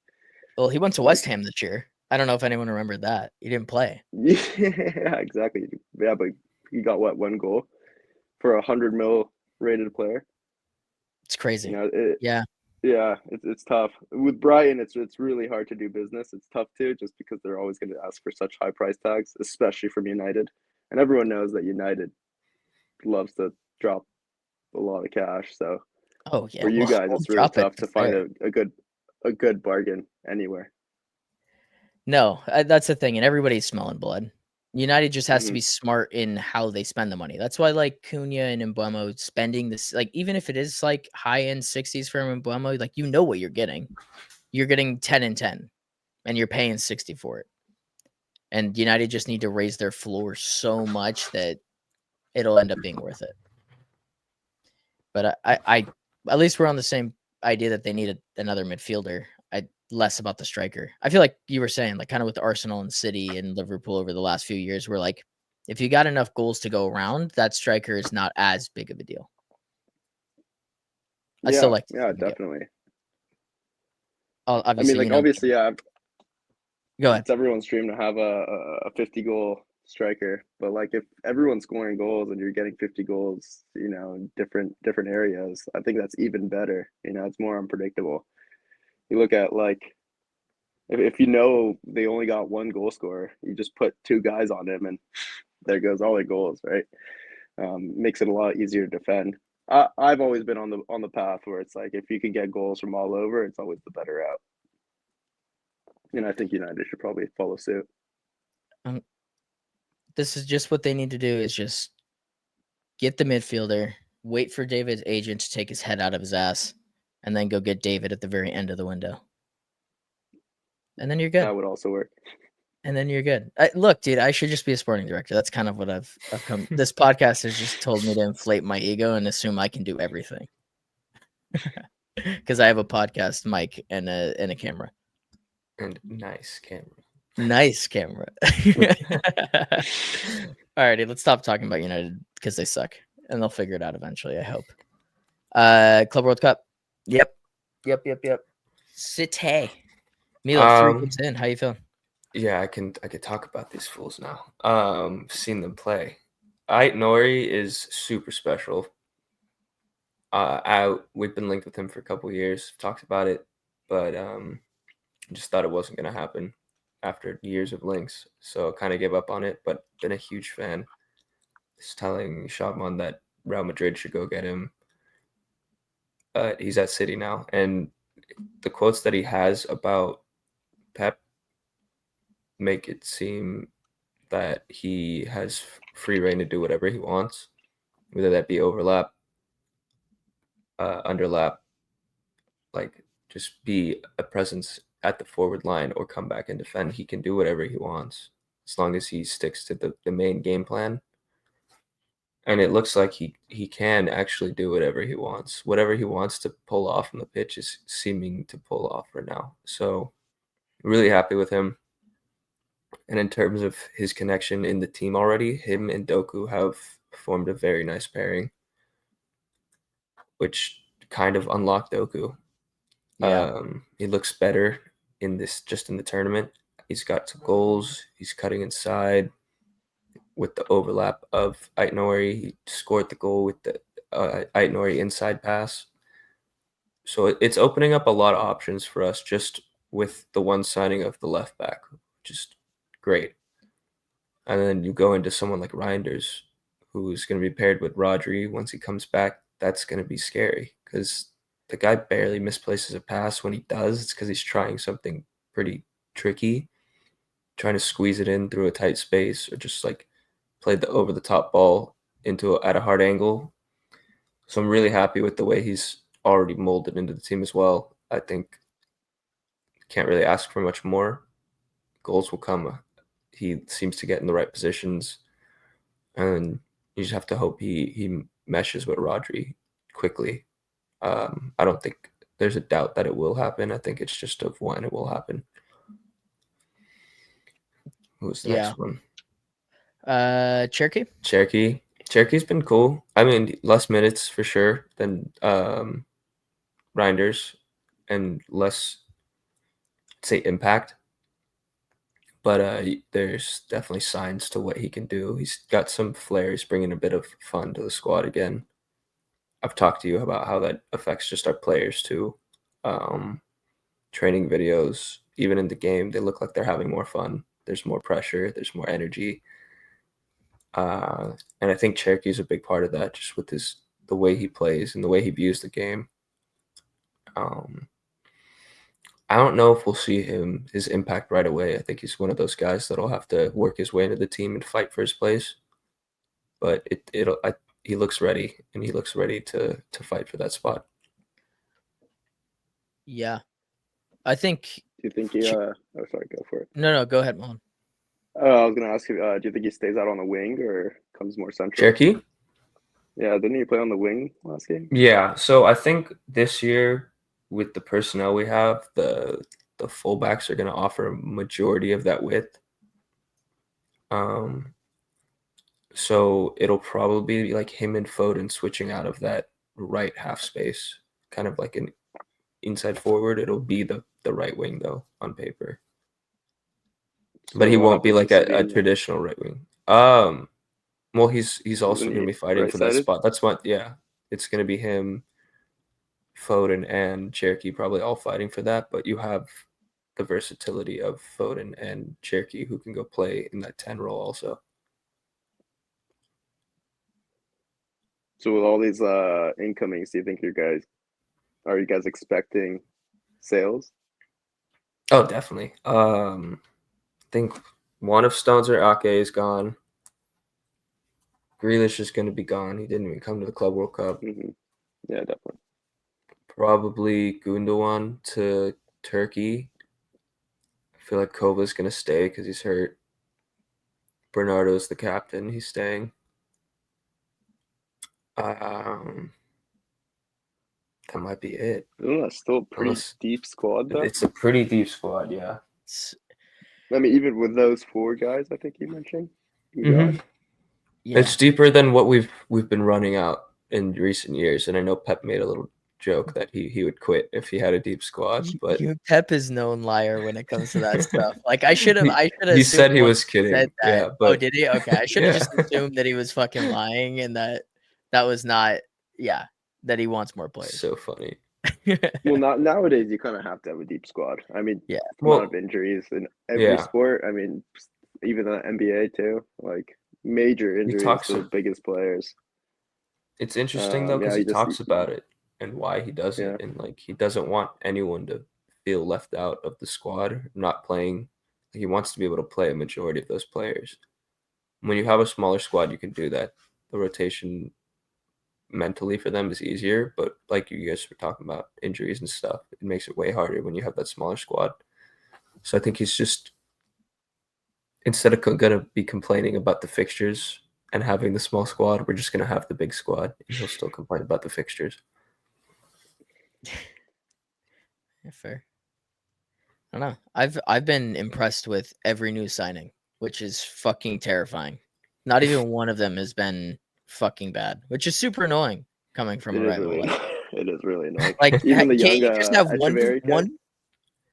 Well, he went to West Ham this year. I don't know if anyone remembered that. He didn't play. Yeah, exactly. Yeah, but he got what, 1 goal for 100 mil rated player. It's crazy. You know, yeah, it's tough. With Brighton, it's really hard to do business. It's tough too, just because they're always going to ask for such high price tags, especially from United. And everyone knows that United loves to drop a lot of cash. So for you guys, it's really tough to find a good bargain anywhere. No, that's the thing, and everybody's smelling blood. United just has to be smart in how they spend the money. That's why, like, Cunha and Mbuemo spending this, like, even if it is like high-end 60s for Mbuemo, like, you know what you're getting. You're getting 10 and 10, and you're paying 60 for it. And United just need to raise their floor so much that it'll end up being worth it. But I at least we're on the same idea that they need another midfielder. Less about the striker. I feel like you were saying, like, kind of with Arsenal and City and Liverpool over the last few years, where like if you got enough goals to go around, that striker is not as big of a deal. I still like definitely. Obviously, I mean, like, obviously, yeah. Go ahead. It's everyone's dream to have a 50-goal striker, but like if everyone's scoring goals and you're getting 50 goals, you know, in different areas, I think that's even better. You know, it's more unpredictable. You look at like if you know they only got 1 goal scorer, you just put 2 guys on him and there goes all their goals, right? Makes it a lot easier to defend. I've always been on the path where it's like if you can get goals from all over, it's always the better route. And I think United should probably follow suit. This is just what they need to do is just get the midfielder, wait for David's agent to take his head out of his ass, and then go get David at the very end of the window. And then you're good. That would also work. And then you're good. Look, dude, I should just be a sporting director. That's kind of what I've come. This podcast has just told me to inflate my ego and assume I can do everything. Because I have a podcast mic and a camera. And nice camera. Nice camera. Alrighty, let's stop talking about United because they suck. And they'll figure it out eventually, I hope. Club World Cup. Yep. City. Mila, 3 games in. How you feeling? Yeah, I could talk about these fools now. Seen them play. Ait Nori is super special. We've been linked with him for a couple of years, talked about it, but just thought it wasn't gonna happen after years of links. So kind of gave up on it, but been a huge fan. Just telling Shotman that Real Madrid should go get him. He's at City now, and the quotes that he has about Pep make it seem that he has free reign to do whatever he wants, whether that be overlap, underlap, like just be a presence at the forward line or come back and defend. He can do whatever he wants as long as he sticks to the main game plan. And it looks like he can actually do whatever he wants. Whatever he wants to pull off on the pitch is seeming to pull off right now. So really happy with him. And in terms of his connection in the team already, him and Doku have formed a very nice pairing, which kind of unlocked Doku. Yeah. He looks better in the tournament. He's got some goals. He's cutting inside with the overlap of Ait Nori. He scored the goal with the Ait Nori inside pass. So it's opening up a lot of options for us just with the one signing of the left back, which is great. And then you go into someone like Reinders, who's going to be paired with Rodri once he comes back. That's going to be scary because the guy barely misplaces a pass. When he does, it's because he's trying something pretty tricky, trying to squeeze it in through a tight space or just like play the over-the-top ball at a hard angle. So I'm really happy with the way he's already molded into the team as well. I think can't really ask for much more. Goals will come. He seems to get in the right positions, and you just have to hope he meshes with Rodri quickly. I don't think there's a doubt that it will happen. I think it's just of when it will happen. Who's the next one? Cherokee. Cherokee's been cool. I mean, less minutes for sure than Reinders and less, say, impact. But there's definitely signs to what he can do. He's got some flair. He's bringing a bit of fun to the squad again. I've talked to you about how that affects just our players too. Training videos, even in the game, they look like they're having more fun. There's more pressure. There's more energy. And I think Cherokee's a big part of that, just with the way he plays and the way he views the game. I don't know if we'll see his impact right away. I think he's one of those guys that'll have to work his way into the team and fight for his place. But he looks ready, and he looks ready to fight for that spot. Yeah, I think. Do you think he? Oh, sorry, go for it. No, go ahead, Milan. I was gonna ask you. Do you think he stays out on the wing or comes more central? Cherokee? Yeah, didn't he play on the wing last game? Yeah. So I think this year, with the personnel we have, the fullbacks are going to offer a majority of that width. So it'll probably be like him and Foden switching out of that right half space, kind of like an inside forward. It'll be the right wing though on paper, but he won't be like a traditional right wing. Well, he's also going to be fighting for that spot. That's what. Yeah, it's going to be him, Foden, and Cherokee probably all fighting for that. But you have the versatility of Foden and Cherokee who can go play in that 10 role also. So with all these incomings, do you think are you guys expecting sales? Oh, definitely. I think one of Stones or Ake is gone. Grealish is going to be gone. He didn't even come to the Club World Cup. Mm-hmm. Yeah, definitely. Probably Gundogan to Turkey. I feel like Kova's going to stay because he's hurt. Bernardo's the captain. He's staying. That might be it. No, that's still a pretty Unless deep squad, though. it's a pretty deep squad, yeah. I mean, even with those 4 guys, I think you mentioned. Mm-hmm. Yeah. It's deeper than what we've been running out in recent years, and I know Pep made a little joke that he would quit if he had a deep squad, but Pep is known liar when it comes to that stuff. Like I should have. He said he was kidding. Said that. Yeah, but did he? Okay, I should have yeah. just assumed that he was fucking lying and that was not. Yeah, that he wants more players. So funny. Well, not nowadays. You kind of have to have a deep squad. I mean, Yeah. a lot of injuries in every sport. I mean, even the NBA too. Like major injuries to the biggest players. It's interesting though because he talks about it and why he does it, and like he doesn't want anyone to feel left out of the squad, not playing. He wants to be able to play a majority of those players. When you have a smaller squad, you can do that. The rotation mentally for them is easier, but like you guys were talking about injuries and stuff, it makes it way harder when you have that smaller squad. So I think he's just, instead of gonna be complaining about the fixtures and having the small squad, we're just gonna have the big squad, and he'll still complain about the fixtures. Yeah, fair. I don't know. I've been impressed with every new signing, which is fucking terrifying. Not even one of them has been fucking bad, which is super annoying coming from a rival. It is really annoying. Like even the young, you just have one.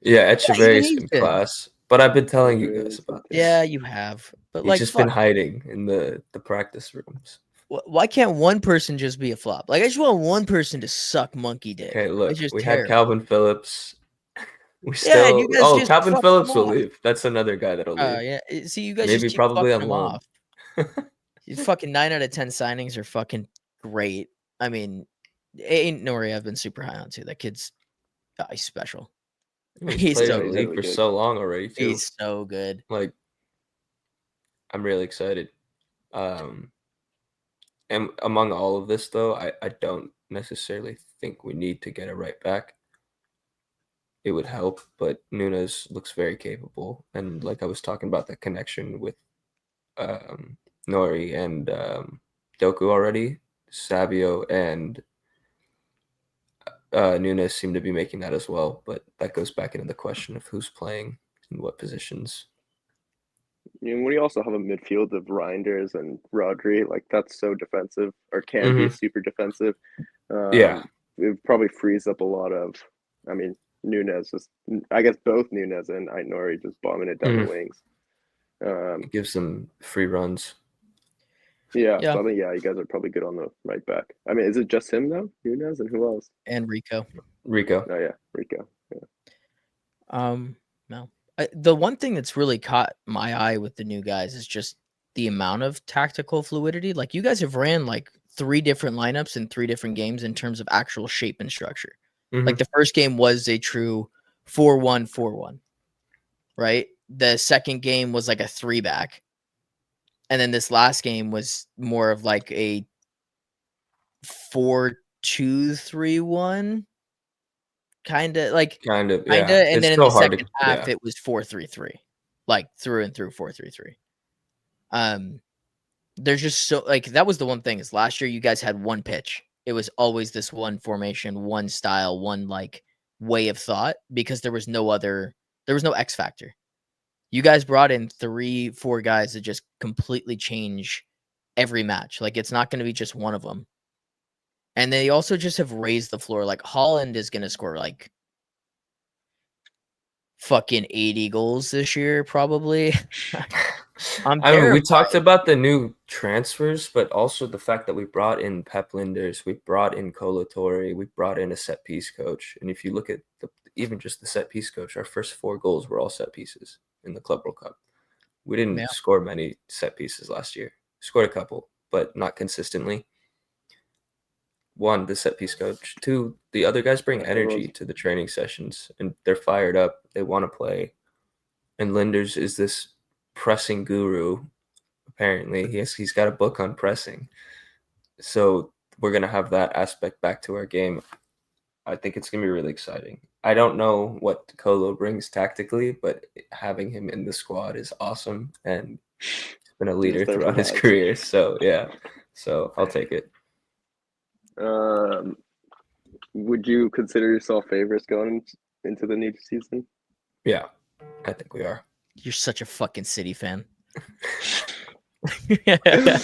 Yeah, Echeverry's in class, but I've been telling you guys about this. Yeah, you have, but he's just been hiding in the practice rooms. Why can't one person just be a flop? Like I just want one person to suck monkey dick. Okay, look, we had Calvin Phillips. We still Calvin Phillips will leave. That's another guy that'll leave. Yeah. See, you guys maybe just keep probably on him loan. Off. Fucking 9 out of 10 signings are fucking great. I mean, ain't Nori I've been super high on too. That kid's he's special. He's played in the league for so long already too. He's so good. Like, I'm really excited. And among all of this though, I don't necessarily think we need to get a right back. It would help, but Nunes looks very capable. And like I was talking about, the connection with Nori and Doku already, Savio and Nunes seem to be making that as well. But that goes back into the question of who's playing in what positions. And we also have a midfield of Reinders and Rodri, like that's so defensive, or can be super defensive. It probably frees up a lot of, I mean, Nunes I guess both Nunes and Ainori just bombing it down the wings. It gives them free runs. Yeah, so I think you guys are probably good on the right back. I mean, is it just him though, Nunes, and who else? And Rico. Oh yeah, Rico. Yeah. No. The one thing that's really caught my eye with the new guys is just the amount of tactical fluidity. Like you guys have ran like 3 different lineups in 3 different games in terms of actual shape and structure. Like the first game was a true 4-1-4-1, right? The second game was like a 3-back. And then this last game was more of like a 4-2-3-1. Kind of. And then in the second half, it was 4-3-3, like through and through 4-3-3. There's just so like that was the one thing is last year you guys had one pitch. It was always this one formation, one style, one like way of thought because there was no X factor. You guys brought in 3-4 guys that just completely change every match. Like it's not going to be just one of them. And they also just have raised the floor. Like Holland is going to score like fucking 80 goals this year, probably. I mean, we talked about the new transfers, but also the fact that we brought in Pep Linders, we brought in Kolo Touré, we brought in a set piece coach. And if you look at even just the set piece coach, our first 4 goals were all set pieces in the Club World Cup. We didn't score many set pieces last year. Scored a couple, but not consistently. one, the set piece coach. Two, the other guys bring energy to the training sessions, and they're fired up. They want to play. And Linders is this pressing guru. Apparently, he's got a book on pressing. So we're gonna have that aspect back to our game. I think it's gonna be really exciting. I don't know what Colo brings tactically, but having him in the squad is awesome, and he's been a leader throughout his career. So yeah, so I'll take it. Would you consider yourself favorites going into the new season? Yeah, I think we are. You're such a fucking City fan. I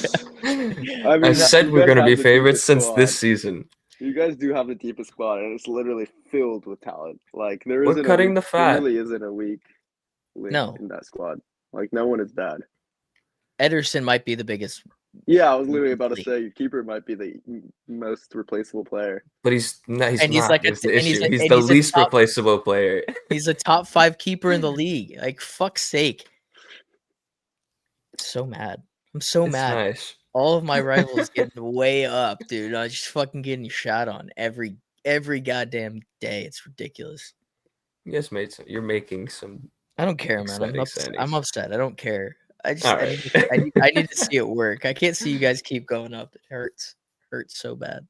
said we're going to be favorites since this season. You guys do have the deepest squad, and it's literally filled with talent. Like we're cutting the fat. There really isn't a weak link in that squad. Like no one is bad. Ederson might be the biggest. Yeah, I was literally about to say your keeper might be the most replaceable player. But he's not. He's the least replaceable player. He's a top 5 keeper in the league. Like fuck's sake. So mad. I'm so mad. Nice. All of my rivals getting way up, dude. I'm just fucking getting shot on every goddamn day. It's ridiculous. You guys you're making some. I don't care, man. I'm upset. I don't care. I need to see it work. I can't see you guys keep going up. It hurts. Hurts so bad.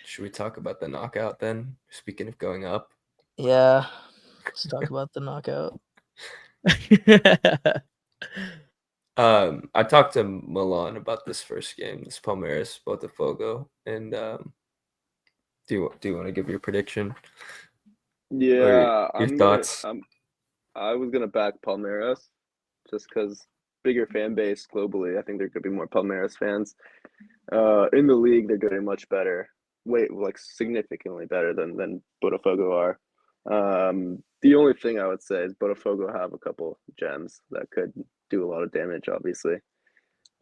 Should we talk about the knockout then? Speaking of going up. Yeah. Let's talk about the knockout. I talked to Milan about this first game, this Palmeiras Botafogo, and do you want to give your prediction? Yeah, your thoughts. I was gonna back Palmeiras just because bigger fan base globally. I think there could be more Palmeiras fans. In the league, they're doing much better, significantly better than Botafogo are. The only thing I would say is Botafogo have a couple gems that could do a lot of damage, obviously.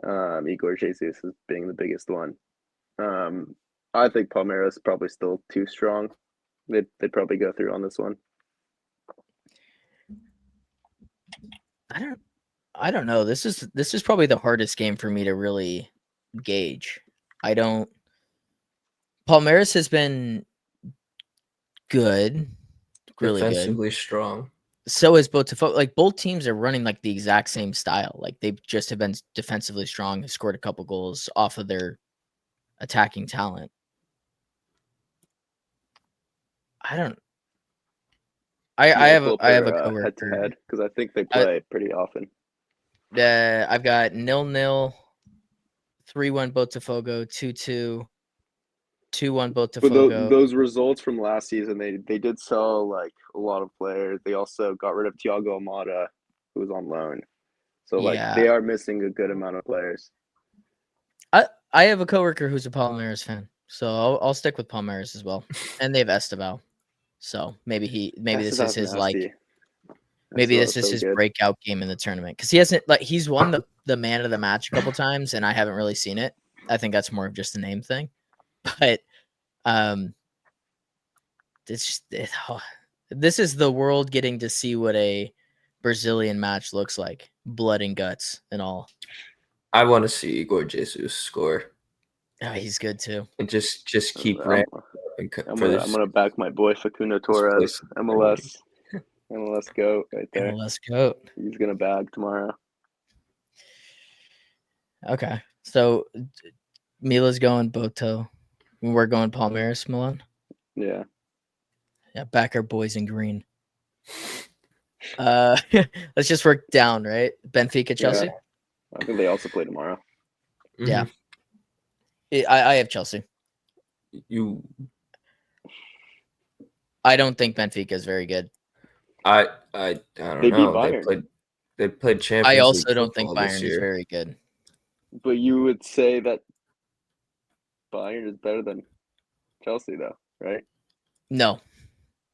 Igor Jesus is being the biggest one. I think Palmeiras is probably still too strong. They'd probably go through on this one. I don't know. This is probably the hardest game for me to really gauge. Palmeiras has been good, really defensively good. Strong. So is Botafogo. Like both teams are running like the exact same style. Like they just have been defensively strong, have scored a couple goals off of their attacking talent. I have a coworker head-to-head because I think they play pretty often. I've got 0-0, 3-1 Botafogo, 2-2, 2-1 Botafogo. But those results from last season, they did sell like a lot of players. They also got rid of Thiago Almada, who was on loan. So they are missing a good amount of players. I have a coworker who's a Palmeiras fan, so I'll stick with Palmeiras as well. And they have Esteval, so maybe this is his this is his breakout game in the tournament because he hasn't he's won the man of the match a couple times, and I haven't really seen it. I think that's more of just a name thing. But this is the world getting to see what a Brazilian match looks like, blood and guts and all. I want to see Igor Jesus score. Oh, he's good too. And just keep I'm gonna back my boy Facundo Torres, MLS GOAT right there. MLS GOAT. He's gonna bag tomorrow. Okay, so Mila's going Boto. We're going Palmeiras, Milan. Yeah. Back our boys in green. Let's just work down, right? Benfica, Chelsea. Yeah. I think they also play tomorrow. Mm-hmm. Yeah. I have Chelsea. I don't think Benfica is very good. I don't know. They played Champions I also League don't think Bayern is very good. But you would say that Bayern is better than Chelsea, though, right? No.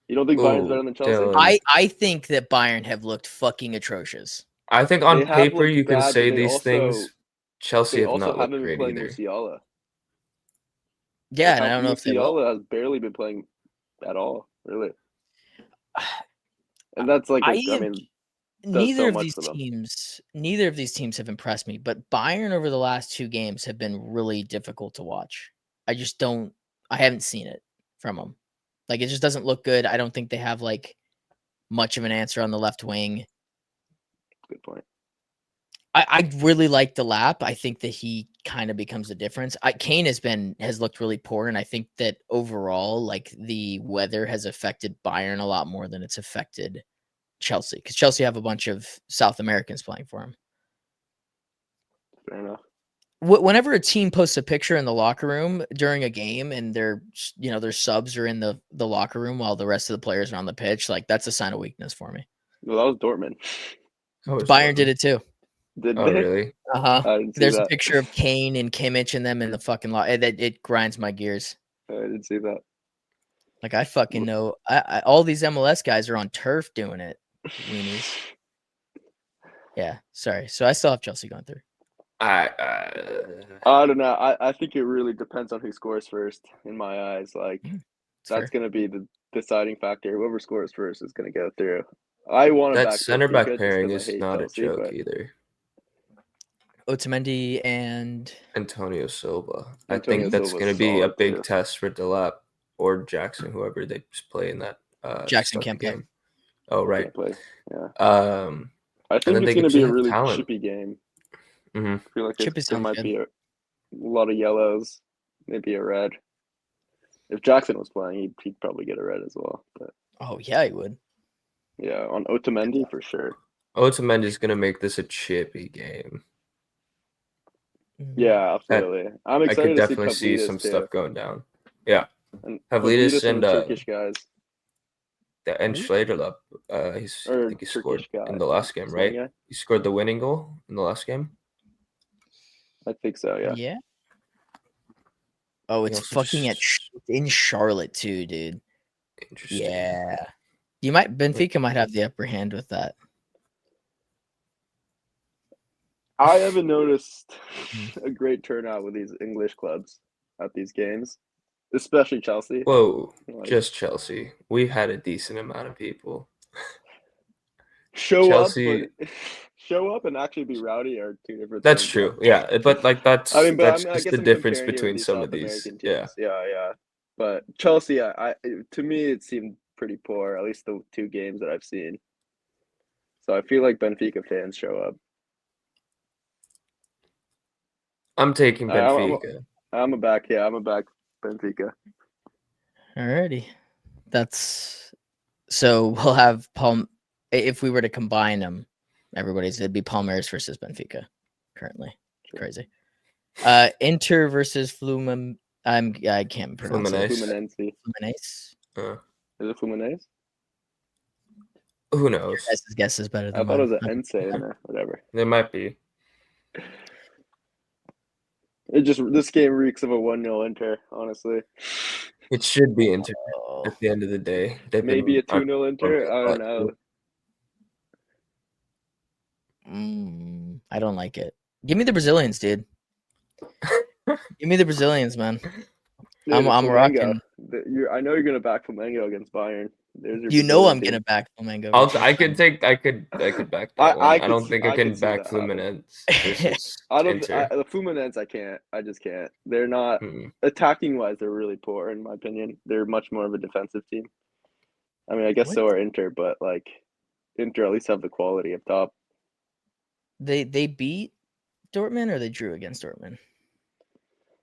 You don't think Bayern's better than Chelsea? Dylan. I think that Bayern have looked fucking atrocious. I think on paper you can say these things. Chelsea have not looked great either. Musiala. Yeah, and I don't know if they will. Musiala has barely been playing at all, really. And that's neither of these teams have impressed me, but Bayern over the last 2 games have been really difficult to watch. I haven't seen it from them. Like, it just doesn't look good. I don't think they have like much of an answer on the left wing. Good point. I really like the lap. I think that he kind of becomes a difference. Kane has looked really poor, and I think that overall, like, the weather has affected Bayern a lot more than it's affected Chelsea, because Chelsea have a bunch of South Americans playing for him. Fair enough. Whenever a team posts a picture in the locker room during a game and their subs are in the locker room while the rest of the players are on the pitch, like, that's a sign of weakness for me. Well, that was Dortmund. Oh, it's Bayern Dortmund. did it too. Did Oh, they? really? Uh-huh. I didn't see There's a that. picture of Kane and Kimmich and them in the fucking lot. It grinds my gears. I didn't see that. Like, I fucking know. All these MLS guys are on turf doing it. Weenies. Yeah, sorry. So I still have Chelsea going through. I don't know. I think it really depends on who scores first. In my eyes, like that's going to be the deciding factor. Whoever scores first is going to go through. I want to that back center Benfica back just pairing 'cause I is hate not Chelsea, a joke but either. Otamendi and Antonio Silva. I Antonio think that's Silva's going to be a solid, big too. test for Delap or Jackson, whoever they play in that Jackson start can't the play. game. Oh, right. Can't play. Yeah. then I think it's they going to be a have really talent. chippy game. Mhm. I feel like Chip there sounds might good. be a lot of yellows, maybe a red. If Jackson was playing, he'd probably get a red as well. But Oh yeah, he would. yeah, on Otamendi for sure. Otamendi is going to make this a chippy game. Yeah, absolutely. I'm I excited could to see definitely see Pavlidis some too. stuff going down. Yeah. And Pavlidis Pavlidis and and the Turkish guys. and Schleiderlap, I Or think he Turkish scored guy. in the last game, Small right? guy? He scored the winning goal in the last game. I think so, yeah. Yeah. Oh, He it's also fucking just- in Charlotte too, dude. Interesting. Yeah. Benfica might have the upper hand with that. I haven't noticed a great turnout with these English clubs at these games, especially Chelsea. Whoa, Like, just Chelsea. We had a decent amount of people. show Chelsea- up, but show up and actually be rowdy are two different That's things. true. Yeah, but like that's I that's guess just the I'm difference comparing it with between these some South of these. American Yeah. teams. Yeah. But Chelsea, to me, it seemed pretty poor. At least the two games that I've seen. So I feel like Benfica fans show up. I'm taking Benfica. I'm a back Benfica. Alrighty. So we'll have if we were to combine them, it'd be Palmeiras versus Benfica currently. Sure. Crazy. Inter versus Fluminense. I can't pronounce it. Fluminense. Fluminense. Is it Fluminense? Who knows? Guess is better than I thought it was mine. an Ense in there. Whatever. There might be. This game reeks of a 1-0 Inter, honestly. It should be Inter Oh. at the end of the day. Maybe a 2-0 Inter. I don't know. I don't like it. Give me the Brazilians, dude. Give me the Brazilians, man. Dude, I'm Flamengo. rocking. I know you're gonna back Flamengo against Bayern. There's your You know I'm Brazilian team. gonna back Flamengo. I could back that one. I don't think I can back Fluminense versus Inter. The Fluminense, I can't. I just can't. They're not attacking wise. They're really poor, in my opinion. They're much more of a defensive team. I mean, I guess so are Inter, but like Inter at least have the quality up top. They beat Dortmund or they drew against Dortmund?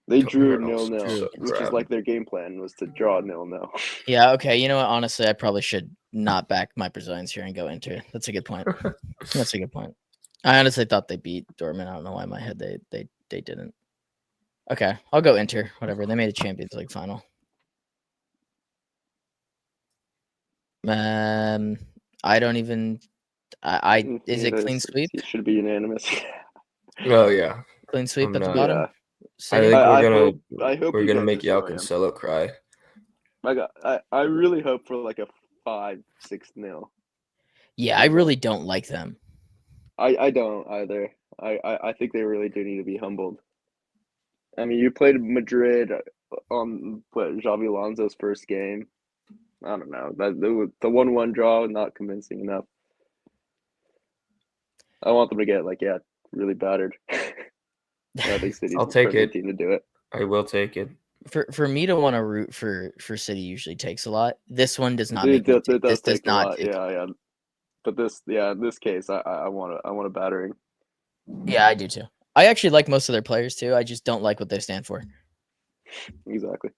They drew Dortmund 0-0, which is like their game plan was to draw 0-0. Yeah, okay. You know what? Honestly, I probably should not back my Brazilians here and go Inter. That's a good point. That's a good point. I honestly thought they beat Dortmund. I don't know why in my head they didn't. Okay, I'll go Inter. Whatever. They made a Champions League final. I don't even. Is it clean sweep? It should be unanimous. Oh yeah, Clean sweep at the not. bottom. Yeah. I think I hope we're you gonna guys make destroy Yao him. Cancelo cry. I really hope for like a 5-6-0. Yeah, I really don't like them. I don't either. I think they really do need to be humbled. I mean, you played Madrid on Xavi Alonso's first game. I don't know. The 1-1 draw not convincing enough. I want them to get really battered. I think City's I'll the take perfect it. team to do it. I will take it. For me to want to root for City usually takes a lot. This one does not make me. It This does does take a not lot. take. Yeah. But in this case, I want a battering. Yeah, I do too. I actually like most of their players too. I just don't like what they stand for. Exactly.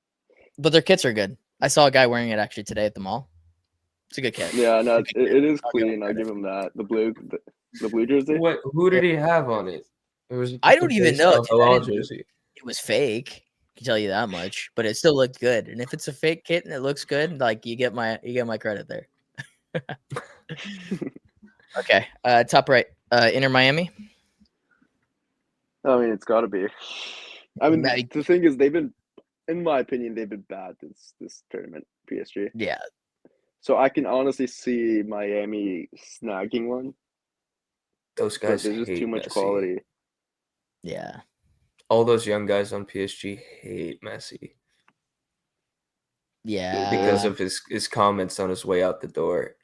But their kits are good. I saw a guy wearing it actually today at the mall. It's a good kit. Yeah, no, It's a good kit. it is I'll give him clean. I'll credit. give him that. The blue jersey. Who did he have on it? It was I just a don't even base know. Al Dude, I Hilal didn't. jersey. It was fake. I can tell you that much. But it still looked good. And if it's a fake kit and it looks good, like you get my credit there. Okay. Top right. Inter Miami. I mean, it's got to be. I mean, Ma- the thing is, in my opinion, they've been bad this tournament. PSG. Yeah. So I can honestly see Miami snagging one, Those but guys there's just hate too much Messi. quality. Yeah. All those young guys on PSG hate Messi Yeah. because of his comments on his way out the door.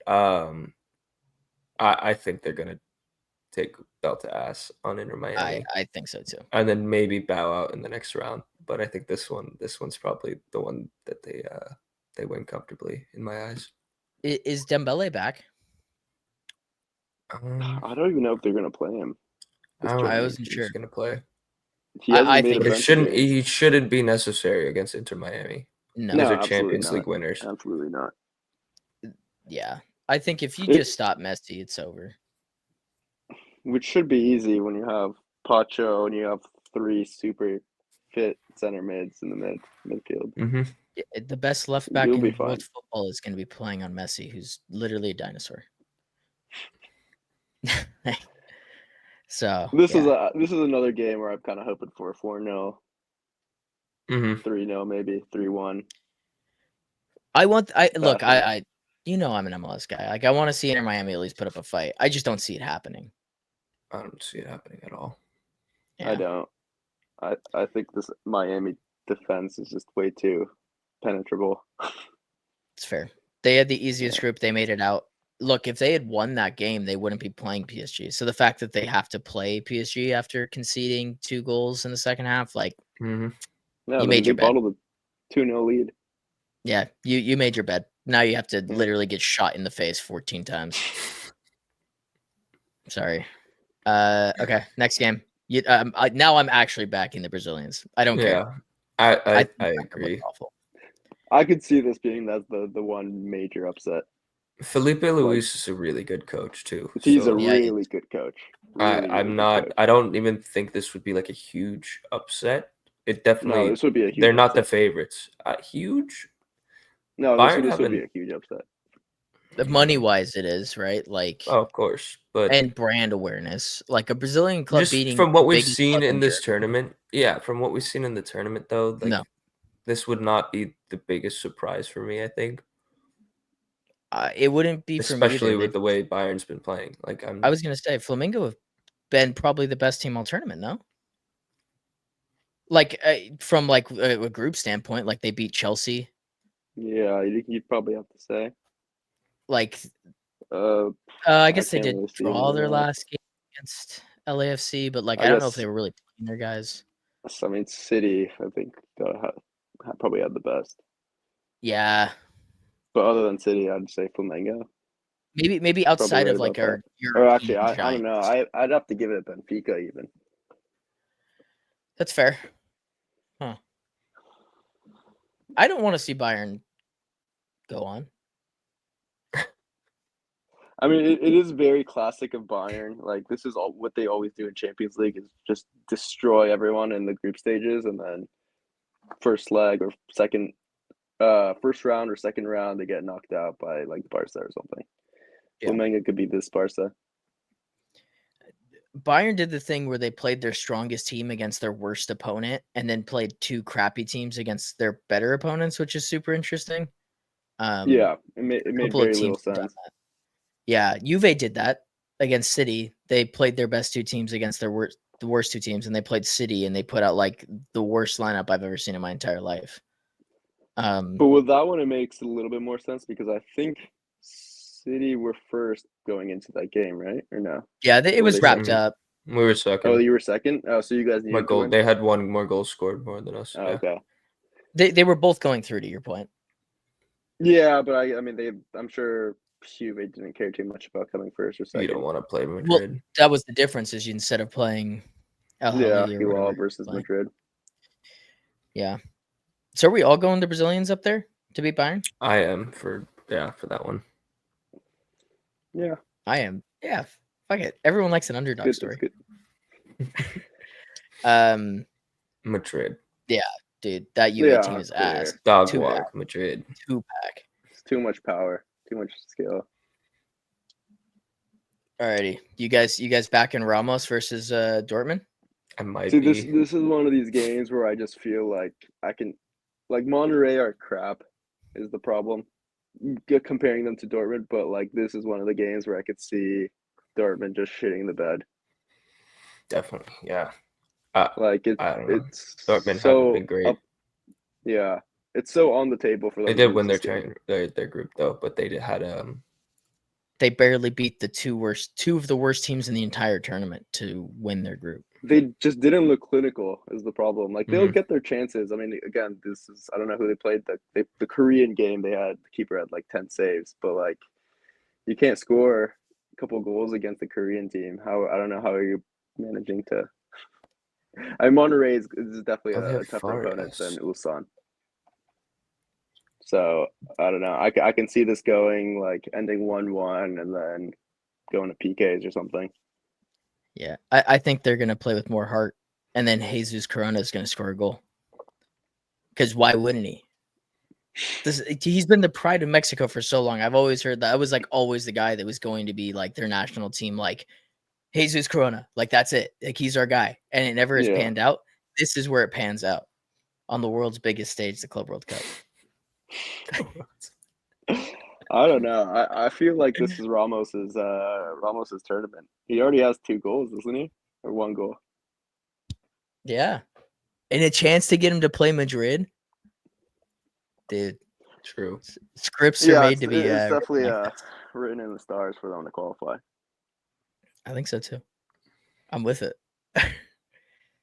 I think they're gonna take belt to ass on Inter Miami, I think so too. and then maybe bow out in the next round. But I think this one's probably the one that they win comfortably in my eyes. Is Dembele back? I don't even know if they're gonna play him. I don't I think wasn't he's sure. gonna play. He hasn't I made think a But bunch of games. he shouldn't be necessary against Inter Miami. No. Those are absolutely Champions not. League winners. Absolutely not. Yeah. I think if you It- just stop Messi, it's over. Which should be easy when you have Pacho and you have three super fit center mids in the midfield. Mm-hmm. The best left back You'll in be fine. world football is going to be playing on Messi, who's literally a dinosaur. So This yeah. is another game where I'm kind of hoping for a 4-0, Mm-hmm. 3-0, maybe 3-1. Look, Bashing. I you know I'm an MLS guy. Like I want to see Inter Miami at least put up a fight. I just don't see it happening. I don't see it happening at all. Yeah. I don't. I think this Miami defense is just way too penetrable. It's fair. They had the easiest group. They made it out. Look, if they had won that game, they wouldn't be playing PSG. So the fact that they have to play PSG after conceding 2 goals in the second half, like Mm-hmm. No, You made they your bed. bottled a 2-0 lead. yeah, you made your bed. Now you have to literally get shot in the face 14 times. Sorry. Okay, next game. Now I'm actually backing the Brazilians. I don't care. I think that agree. looked awful. I could see this being the one major upset. Felipe Luis is a really good coach too. He's so a Yeah, really good coach. I'm not. I don't even think this would be like a huge upset. It definitely. No, this would be a huge. They're not the upset. favorites. Huge. No, Bayern this would be haven't- a huge upset. Money wise, it is right. Like, Oh, of course, but and brand awareness, like a Brazilian club just beating from what the we've biggest seen club in this Germany. tournament, from what we've seen in the tournament, though, like No. this would not be the biggest surprise for me. I think, It wouldn't be for me especially either. with the way Bayern's been playing. Like I was gonna say Flamengo have been probably the best team all tournament. No, like from like a group standpoint, like they beat Chelsea. Yeah, you'd probably have to say. Like, I guess they can't did really see draw their that. last game against LAFC, but like I I don't know if guess- they were really playing their guys. I mean, City, I think, probably had the best. Yeah, But other than City, I'd say Flamengo. maybe outside right of like about our Or actually, European I don't know. giants. I'd have to give it Benfica even. That's fair. Huh. I don't want to see Bayern go on. I mean, it is very classic of Bayern. Like, this is all what they always do in Champions League is just destroy everyone in the group stages, and then first leg or first round or second round, they get knocked out by like Barca or something. Yeah. Flamengo could be this Barca. Bayern did the thing where they played their strongest team against their worst opponent and then played 2 crappy teams against their better opponents, which is super interesting. Yeah, it made couple very of little teams have done sense. that. Yeah, Juve did that against City. They played their best 2 teams against the worst 2 teams, and they played City, and they put out like the worst lineup I've ever seen in my entire life. But with that one, it makes a little bit more sense because I think City were first going into that game, right? Or no? Yeah, it was they wrapped second? up. we were second. Oh, you were second. Oh, so you guys My needed to goal. win? They had one more goal scored more than us. Oh, yeah. okay. They were both going through, to your point. Yeah, but I mean, I'm sure Juve didn't care too much about coming first or second. You don't want to play Well, Madrid. that was the difference, is instead of playing El Ahly or Hilal whatever, versus like, Madrid. yeah. So are we all going the Brazilians up there to beat Bayern? I am for that one. Yeah, I am. Yeah. Fuck it. Everyone likes an underdog it's story. good. Madrid. Dude, that UA Yeah, team is clear. ass. Dog Two walk, pack. Madrid. 2-pack. It's too much power, too much skill. Alrighty. You guys back in Ramos versus Dortmund? I might See, be. this is one of these games where I just feel like I can, like Monterrey are crap, is the problem. Comparing them to Dortmund, but like this is one of the games where I could see Dortmund just shitting the bed. Definitely, yeah. Like I don't know. it's Dortmund so haven't been great. yeah, it's so on the table for them. They to did lose win this game. their group though, but they had They barely beat the two of the worst teams in the entire tournament to win their group. They just didn't look clinical is the problem. Like they'll Mhm. get their chances. I mean, again, this is I don't know who they played. The Korean game, they had the keeper had like 10 saves, but like you can't score a couple goals against the Korean team. How I don't know how are you managing to. I mean, Monterrey is definitely Oh, they a have tougher opponent Fares. than Ulsan. So I don't know. I can see this going like ending 1-1 and then going to PKs or something. Yeah. I think they're gonna play with more heart, and then Jesus Corona is gonna score a goal. Because why wouldn't he? He's been the pride of Mexico for so long. I've always heard that. I was like always the guy that was going to be like their national team, like Jesus Corona. Like that's it. Like he's our guy. And it never has Yeah. panned out. This is where it pans out on the world's biggest stage, the Club World Cup. I don't know. I feel like this is Ramos's tournament. He already has 2 goals, doesn't he? Or 1 goal. Yeah. And a chance to get him to play Madrid. Dude, True. scripts are made to be it's definitely written like this. written in the stars for them to qualify. I think so too. I'm with it.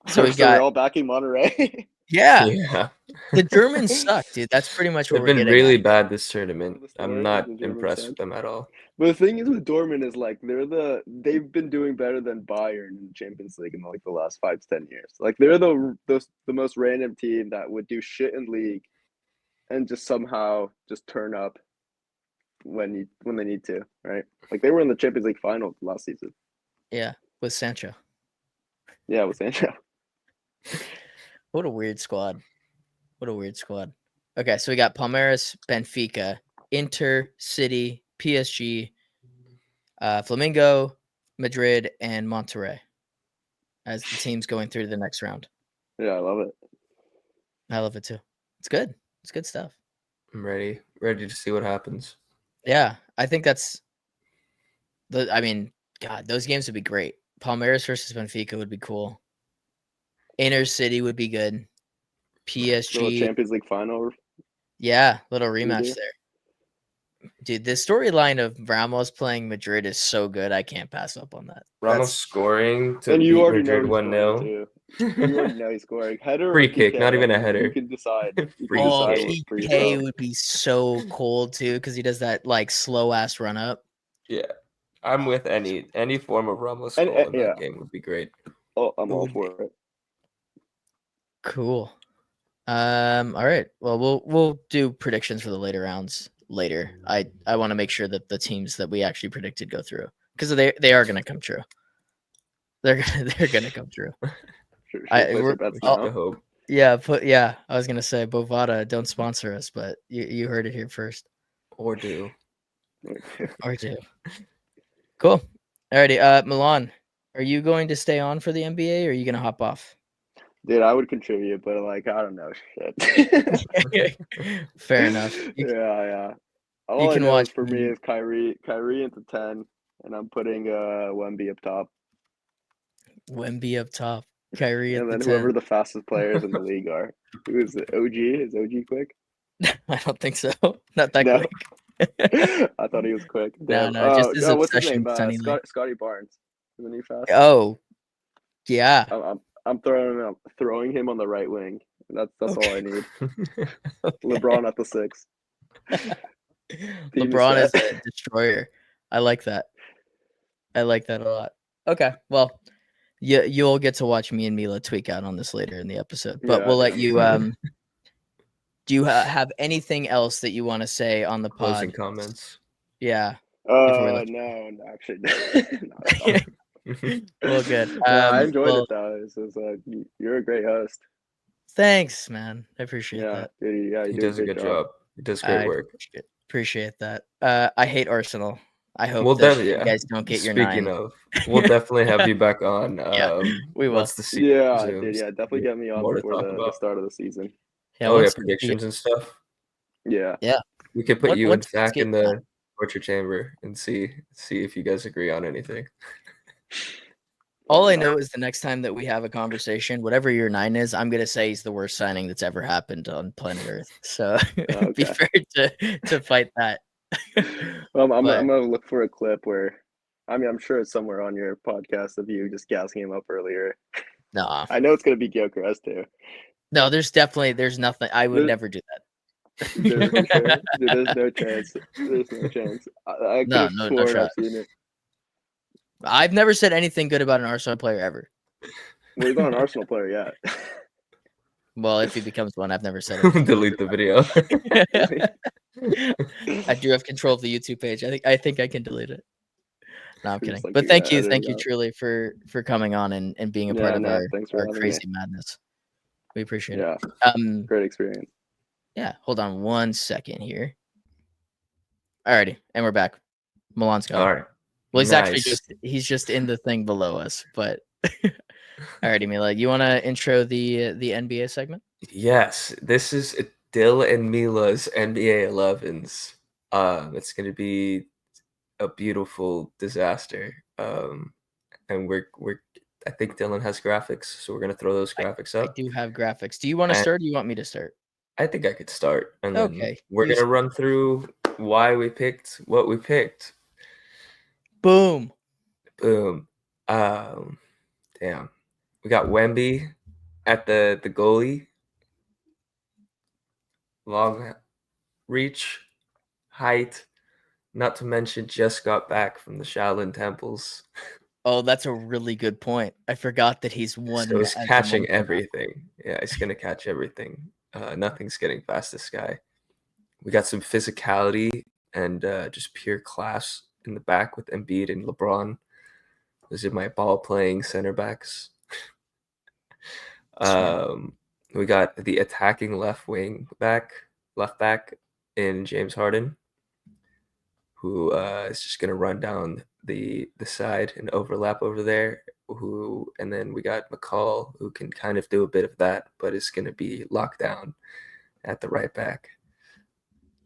So we we're got all backing Monterrey. yeah. Yeah. The Germans suck, dude. That's pretty much what They've we're been getting really at. bad this tournament. The I'm story, not the Germans impressed suck. with them at all. But the thing is with Dortmund is like they've been doing better than Bayern in the Champions League in like the last 5 to 10 years. Like they're the most random team that would do shit in league and just somehow just turn up when they need to, right? Like they were in the Champions League final last season. Yeah, with Sancho. Yeah, with Sancho. What a weird squad. Okay, so we got Palmeiras, Benfica, Inter, City, PSG, Flamengo, Madrid, and Monterrey as the teams going through to the next round. Yeah, I love it. I love it too. It's good. It's good stuff. I'm ready to see what happens. Yeah, I think that's I mean, God, those games would be great. Palmeiras versus Benfica would be cool. Inter City would be good. Little PSG, Champions League final. yeah, little rematch do. there. Dude, the storyline of Ramos playing Madrid is so good. I can't pass up on that. Ramos scoring to And you beat already Madrid know he's 1-0. scoring too. You already know he's scoring. Header Free or kick, PK, not even a like, header. You can decide. You Free can Oh, decide kick. for PK yourself. would be so cold too because he does that like slow ass run up. Yeah. I'm with any form of Ramos And, goal in yeah. that game would be great. Oh, I'm all for it. Cool. All right. Well, we'll do predictions for the later rounds later. I want to make sure that the teams that we actually predicted go through because they are going to come true. They're going to come true. Should we place our bets I now? hope. Yeah, I was going to say Bovada, don't sponsor us, but you heard it here first. Or do. Or do. Cool. Alrighty. Milan, are you going to stay on for the NBA or are you going to hop off? Dude, I would contribute, but like I don't know shit. Fair enough. Yeah. All I can know watch is for me me. is Kyrie into 10, and I'm putting Wemby up top, Wemby up top. Kyrie at and the then 10. whoever the fastest players in the league are. Who is it? OG? Is OG quick? I don't think so. Not that No. quick. I thought he was quick. No, Damn. just his What's his obsession name? with Sunny Lee. Scotty Barnes. Isn't he fast? Oh, yeah. I'm throwing him on the right wing, That's Okay. all I need. LeBron at the 6. LeBron is a destroyer. I like that. I like that a lot. Okay, well, you'll get to watch me and Mila tweak out on this later in the episode, but Yeah, we'll let I'm you. excited. Do you have anything else that you want to say on the Closing pod? comments. Yeah. Before we let No, actually, not at all. Well, good. I enjoyed Well, it though. You're a great host. thanks, man. I appreciate Yeah, that. dude, yeah, you He do a does a great good job. job. He does great I work. appreciate that. I hate Arsenal. I hope We'll that definitely, you yeah. guys don't get your Speaking 9. of, we'll definitely have you back on. Yeah, we will. Once the season Yeah, dude, resumes. yeah, definitely get me on More to before talk the about. start of the season. Yeah, Oh yeah, once predictions and stuff. Yeah, We could put you and once Zach get in the torture chamber and see if you guys agree on anything. all I know is the next time that we have a conversation, whatever your 9 is, I'm gonna say he's the worst signing that's ever happened on planet Earth. So be Okay. fair to fight that. I'm But gonna look for a clip where, I mean, I'm sure it's somewhere on your podcast of you just gassing him up earlier. no, I know it's gonna be Gyökeres too. no, there's nothing. I would There- never do that. For sure, dude, there's no chance. There's no chance. I could No, have no sworn shot. I've seen it. I've never said anything good about an Arsenal player ever. Well, he's not an Arsenal player yet. Well, if he becomes one, I've never said anything. Delete the video. I do have control of the YouTube page. I think I can delete it. No, I'm kidding. Just like But you're thank you editing out. truly for coming on and being a part Yeah, of no, thanks for our having crazy madness. We appreciate me. Yeah, it. great experience. Yeah, hold on 1 second here. Alrighty, and we're back. Milan's gone. All right. Well, he's actually Nice. he's just in the thing below us, but alrighty, Mila, you want to intro the NBA segment? Yes, this is Dill and Mila's NBA 11s. It's going to be a beautiful disaster. And we're I think Dylan has graphics, so we're going to throw those graphics I up. do have graphics. Do you want to And start or do you want me to start? I think I could start, and then Okay, we're you going to run through why we picked what we picked. Boom. Boom. Damn. We got Wemby at the goalie. Long reach, height, not to mention just got back from the Shaolin temples. Oh, that's a really good point. I forgot that he's one. So he's as a catching monk now. everything. Yeah, he's going to catch everything. Nothing's getting past this guy. We got some physicality and just pure class in the back with Embiid and LeBron. Those are my ball-playing center backs. We got the attacking left back in James Harden, who is just going to run down the side and overlap over there. And then we got McCall, who can kind of do a bit of that, but is going to be locked down at the right back.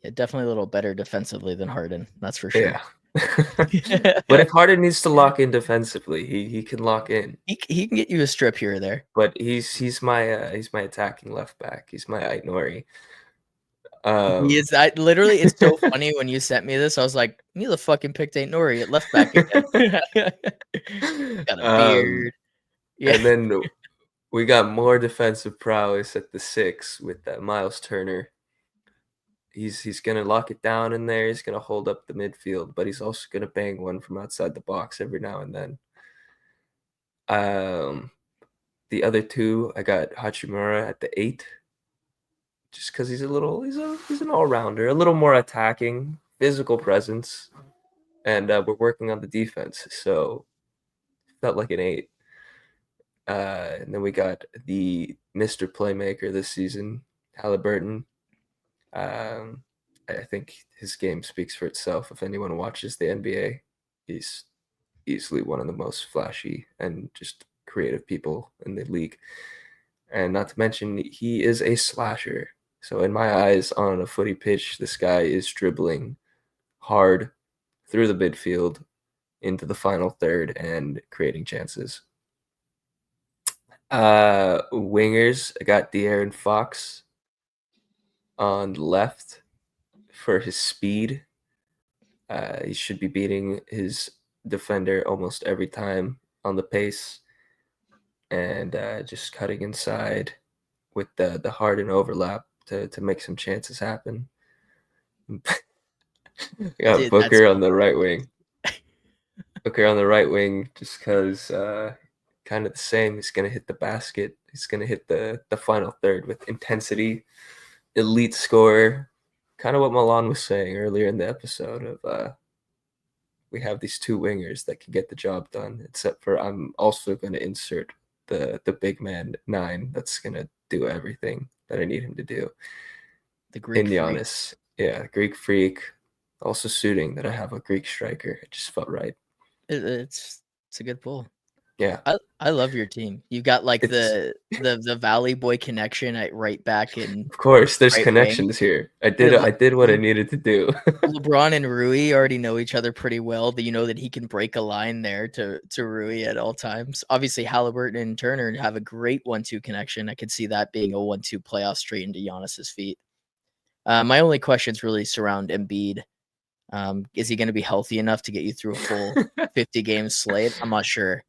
Yeah, definitely a little better defensively than Harden. That's for sure. Yeah. But if Harden needs to lock in defensively, he can lock in. He can get you a strip here or there. But he's my attacking left back. He's my Ait Nori. He is. Literally, it's so funny when you sent me this. I was like, Mila fucking picked Ait Nori at left back again. Got a beard. Yeah. And then we got more defensive prowess at the 6 with that Miles Turner. He's gonna lock it down in there. He's gonna hold up the midfield, but he's also gonna bang one from outside the box every now and then. The other 2, I got Hachimura at the 8, just because he's an all-rounder, a little more attacking, physical presence, and we're working on the defense, so felt like an 8. And then we got the Mr. Playmaker this season, Halliburton. I think his game speaks for itself. If anyone watches the NBA, he's easily one of the most flashy and just creative people in the league. And not to mention, he is a slasher. So in my eyes, on a footy pitch, this guy is dribbling hard through the midfield into the final third and creating chances. Wingers, I got De'Aaron Fox on the left for his speed. He should be beating his defender almost every time on the pace and just cutting inside with the Harden overlap to make some chances happen. We got Dude, Booker on the right wing. Booker on the right wing just because kind of the same. He's going to hit the basket. He's going to hit the final third with intensity, elite scorer. Kind of what Milan was saying earlier in the episode of we have these two wingers that can get the job done, except for I'm also going to insert the big man 9 that's going to do everything that I need him to do. The Greek in freak. Giannis. Yeah, Greek freak. Also suiting that I have a Greek striker. It just felt right. It's a good pull. Yeah. I love your team. You got like It's- the Valley Boy connection at right back in Of course, there's right connections here. I Yeah, did what I needed to do. LeBron and Rui already know each other pretty well. You know that he can break a line there to Rui at all times. Obviously, Halliburton and Turner have a great 1-2 connection. I could see that being a 1-2 playoff straight into Giannis's feet. My only questions really surround Embiid. Is he going to be healthy enough to get you through a full 50 game slate? I'm not sure.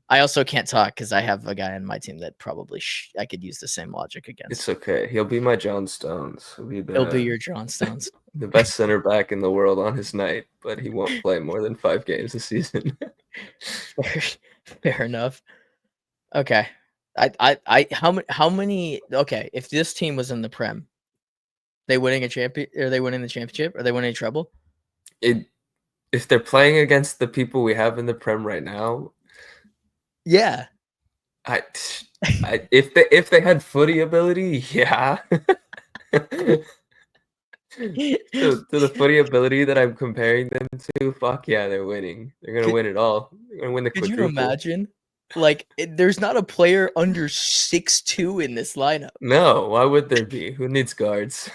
I also can't talk because I have a guy on my team that probably I could use the same logic against. It's okay. He'll be my John Stones. He'll be your John Stones. The best center back in the world on his night, but he won't play more than 5 games a season. Fair enough. Okay. How many okay, if this team was in the Prem, they winning a champion? Are they winning the championship? Are they winning a treble? If they're playing against the people we have in the Prem right now, yeah. If they had footy ability, yeah. to the footy ability that I'm comparing them to, fuck yeah, they're winning. They're gonna win it all. They're gonna win the quadruple. Could you imagine? Like, there's not a player under 6'2" in this lineup. No, why would there be? Who needs guards?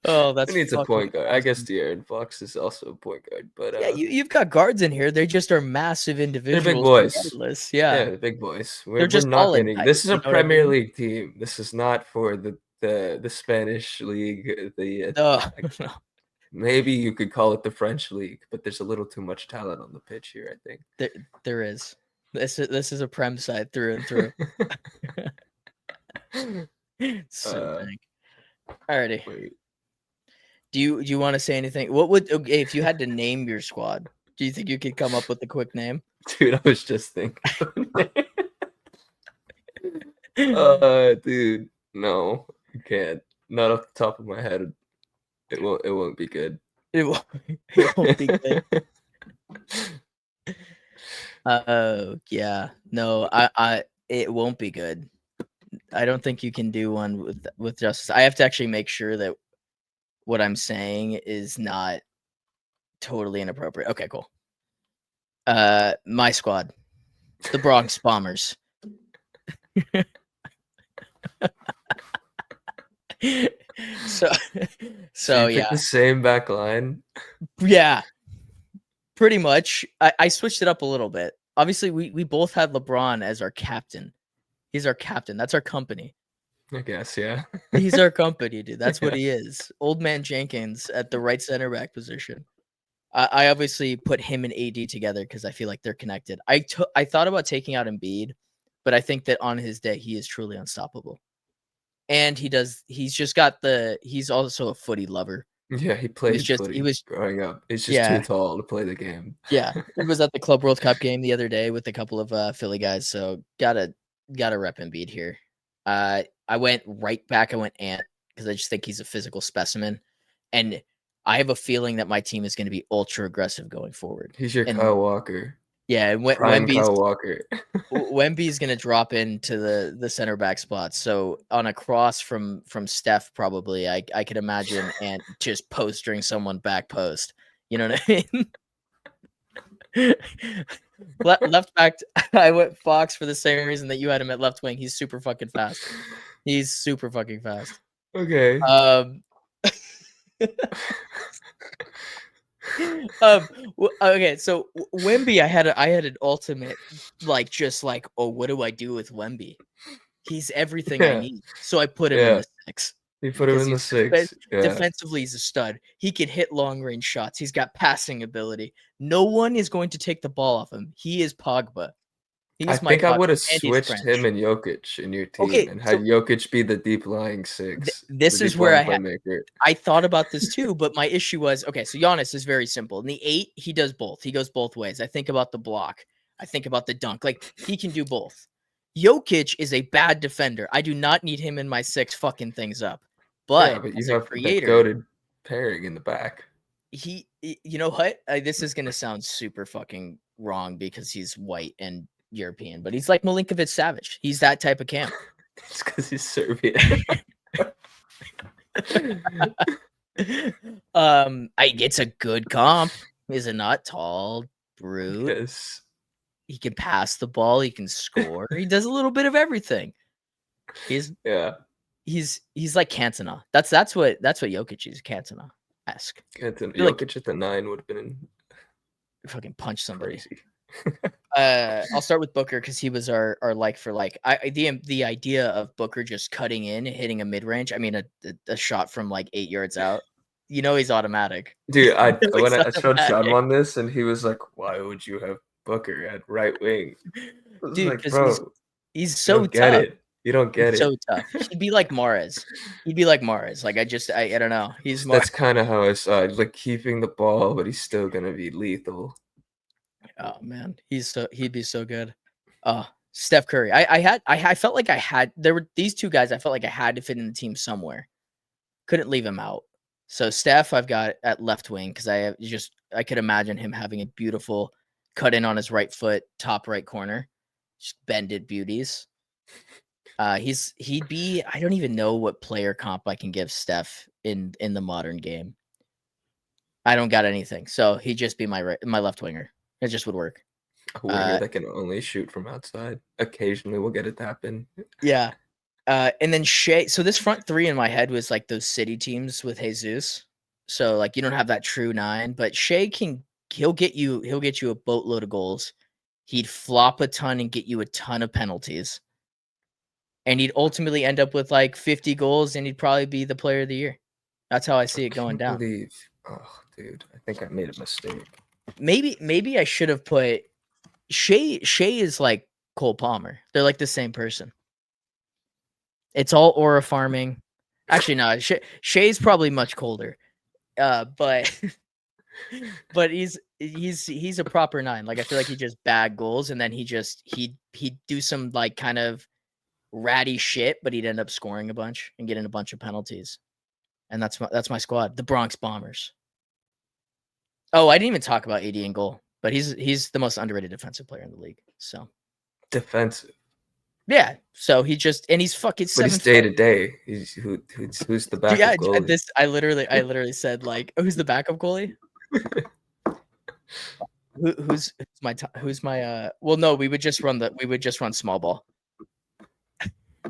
Oh, that's Who needs a point guard? awesome. I guess De'Aaron Fox is also a point guard, but yeah, you've got guards in here. They just are massive individuals. They're big boys. Regardless. Yeah, the big boys. They're just not all getting. impact, This is a you know what I Premier mean? League team. This is not for the Spanish league. No. Maybe you could call it the French league, but there's a little too much talent on the pitch here, I think. There is. This is a Prem side through and through. So big. Alrighty. Wait. Do you want to say anything? What would if you had to name your squad? Do you think you could come up with a quick name? Dude, I was just thinking. Dude, no, you can't. Not off the top of my head. It won't be good. It won't be good. Yeah. No, it won't be good. I don't think you can do one with justice. I have to actually make sure that what I'm saying is not totally inappropriate. Okay, cool. My squad, the Bronx Bombers. So you yeah, the same back line. Yeah, pretty much. I switched it up a little bit. Obviously, we both had LeBron as our captain. He's our captain. That's our company. I guess, yeah. He's our company, dude. That's what he is. Old man Jenkins at the right center back position. I obviously put him and AD together because I feel like they're connected. I thought about taking out Embiid, but I think that on his day he is truly unstoppable. And he's also a footy lover. Yeah, he played footy growing up. He's just too tall to play the game. Yeah, he was at the Club World Cup game the other day with a couple of Philly guys, so gotta rep Embiid here. I went right back. I went Ant because I just think he's a physical specimen, and I have a feeling that my team is going to be ultra aggressive going forward. He's your Kyle Walker. Yeah, and Kyle Walker. Wemby's going to drop into the center back spot. So on a cross from Steph, probably I could imagine Ant just postering someone back post. You know what I mean? Left back. I went Fox for the same reason that you had him at left wing. He's super fucking fast. He's super fucking fast. Okay. Okay, so Wemby, I had an ultimate, oh, what do I do with Wemby? He's everything I need. So I put him in the 6. You put him in the 6. Defensively, he's a stud. He can hit long range shots. He's got passing ability. No one is going to take the ball off him. He is Pogba. I He's my think I god, would have and he's switched French. him and Jokic in your team Okay, and so had Jokic be the deep lying six, this the is deep where lying playmaker. I thought about this too, but my issue was, okay, so Giannis is very simple. In the 8, he does both. He goes both ways. I think about the block. I think about the dunk. Like, he can do both. Jokic is a bad defender. I do not need him in my 6 fucking things up. Yeah, But but as you a have that creator, goated pairing in the back. you know what? This is going to sound super fucking wrong because he's white and European, but he's like Milinkovic Savic. He's that type of camp. It's because he's Serbian. It's a good comp. Is it not? Tall, brute. Yes. He can pass the ball. He can score. He does a little bit of everything. He's like Cantona. That's what Jokic is. Cantona-esque. Jokic at the 9 would have been Fucking punch somebody. crazy. I'll start with Booker because he was our like for like. The idea of Booker just cutting in, hitting a mid range. I mean, a shot from like 8 yards out. He's automatic. Dude, when I He's showed Sean automatic. on this, and he was like, "Why would you have Booker at right wing?" I was Dude, like, because bro, he's you so don't get tough. it. You don't get He's it. so tough. He'd be like Mahrez. Like I don't know. He's more. That's kind of how I saw it. Like keeping the ball, but he's still gonna be lethal. Oh man, he'd be so good. Steph Curry. I felt like there were these 2 guys I felt like I had to fit in the team somewhere. Couldn't leave him out. So Steph I've got at left wing because I could imagine him having a beautiful cut in on his right foot, top right corner. Just bended beauties. He'd be, I don't even know what player comp I can give Steph in the modern game. I don't got anything. So he'd just be my left winger. It just would work. A winger that can only shoot from outside. Occasionally we'll get a tap in. Yeah. And then Shea. So this front 3 in my head was like those city teams with Jesus. So like you don't have that true 9, but Shea he'll get you a boatload of goals. He'd flop a ton and get you a ton of penalties. And he'd ultimately end up with like 50 goals and he'd probably be the player of the year. That's how I see it going down. Oh, dude, I think I made a mistake. Maybe I should have put Shea is like Cole Palmer. They're like the same person. It's all aura farming. Actually, no, Shea's probably much colder. But he's a proper 9. Like I feel like he just bag goals and then he'd do some like kind of ratty shit, but he'd end up scoring a bunch and getting a bunch of penalties. And that's my squad, the Bronx Bombers. Oh, I didn't even talk about AD in goal, but he's the most underrated defensive player in the league. So defensive. Yeah. So he's fucking. But he's day to day. Who's the backup goalie? I literally said like, who's the backup goalie? Who's my well, no, we would just run small ball.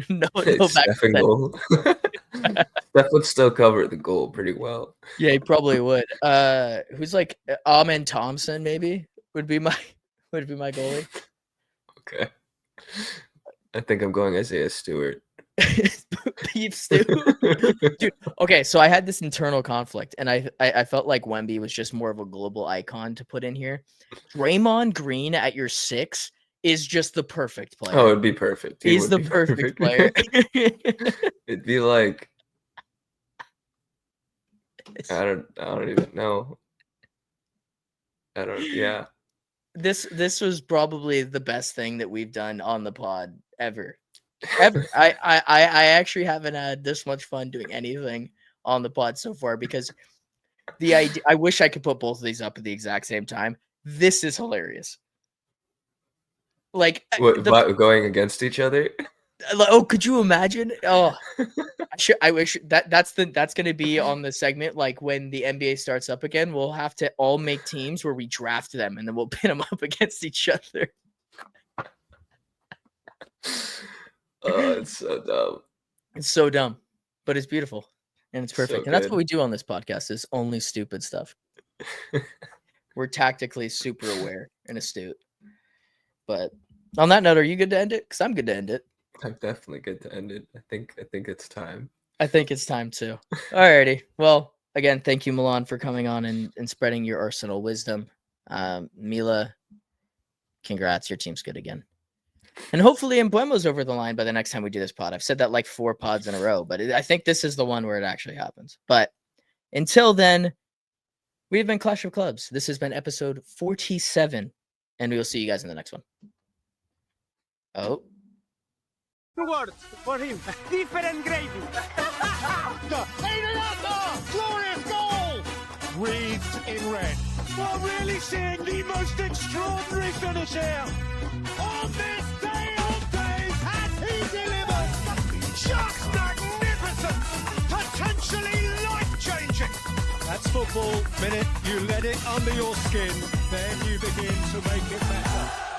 no Steph in goal. Steph would still cover the goal pretty well. Yeah, he probably would. Who's like Amen Thompson maybe would be my goalie. Okay. I think I'm going Isaiah Stewart. Beef stew. Dude, okay, so I had this internal conflict and I felt like Wemby was just more of a global icon to put in here. Draymond Green at your 6 is just the perfect player. Oh, it'd be perfect. He's the perfect player. It'd be like I don't even know. Yeah. This was probably the best thing that we've done on the pod ever. I actually haven't had this much fun doing anything on the pod so far because the idea, I wish I could put both of these up at the exact same time. This is hilarious. Like going against each other. Oh, could you imagine? Oh, I wish that's going to be on the segment. Like when the NBA starts up again, we'll have to all make teams where we draft them and then we'll pin them up against each other. Oh, it's so dumb. It's so dumb, but it's beautiful and it's perfect. So and that's what we do on this podcast is only stupid stuff. We're tactically super aware and astute. But on that note, are you good to end it? Because I'm good to end it. I'm definitely good to end it. I think it's time. I think it's time too. Alrighty. Well, again, thank you, Milan, for coming on and spreading your Arsenal wisdom. Mila, congrats. Your team's good again. And hopefully Mbuemo's over the line by the next time we do this pod. I've said that like 4 pods in a row, but I think this is the one where it actually happens. But until then, we've been Clash of Clubs. This has been episode 47, and we will see you guys in the next one. Oh. 2 words for him. Different gravy. Glorious goal! Wreathed in red. We're really seeing the most extraordinary finish here. On this day of days, has he delivered? Just magnificent! Potentially life-changing! That's football. Minute you let it under your skin, then you begin to make it better.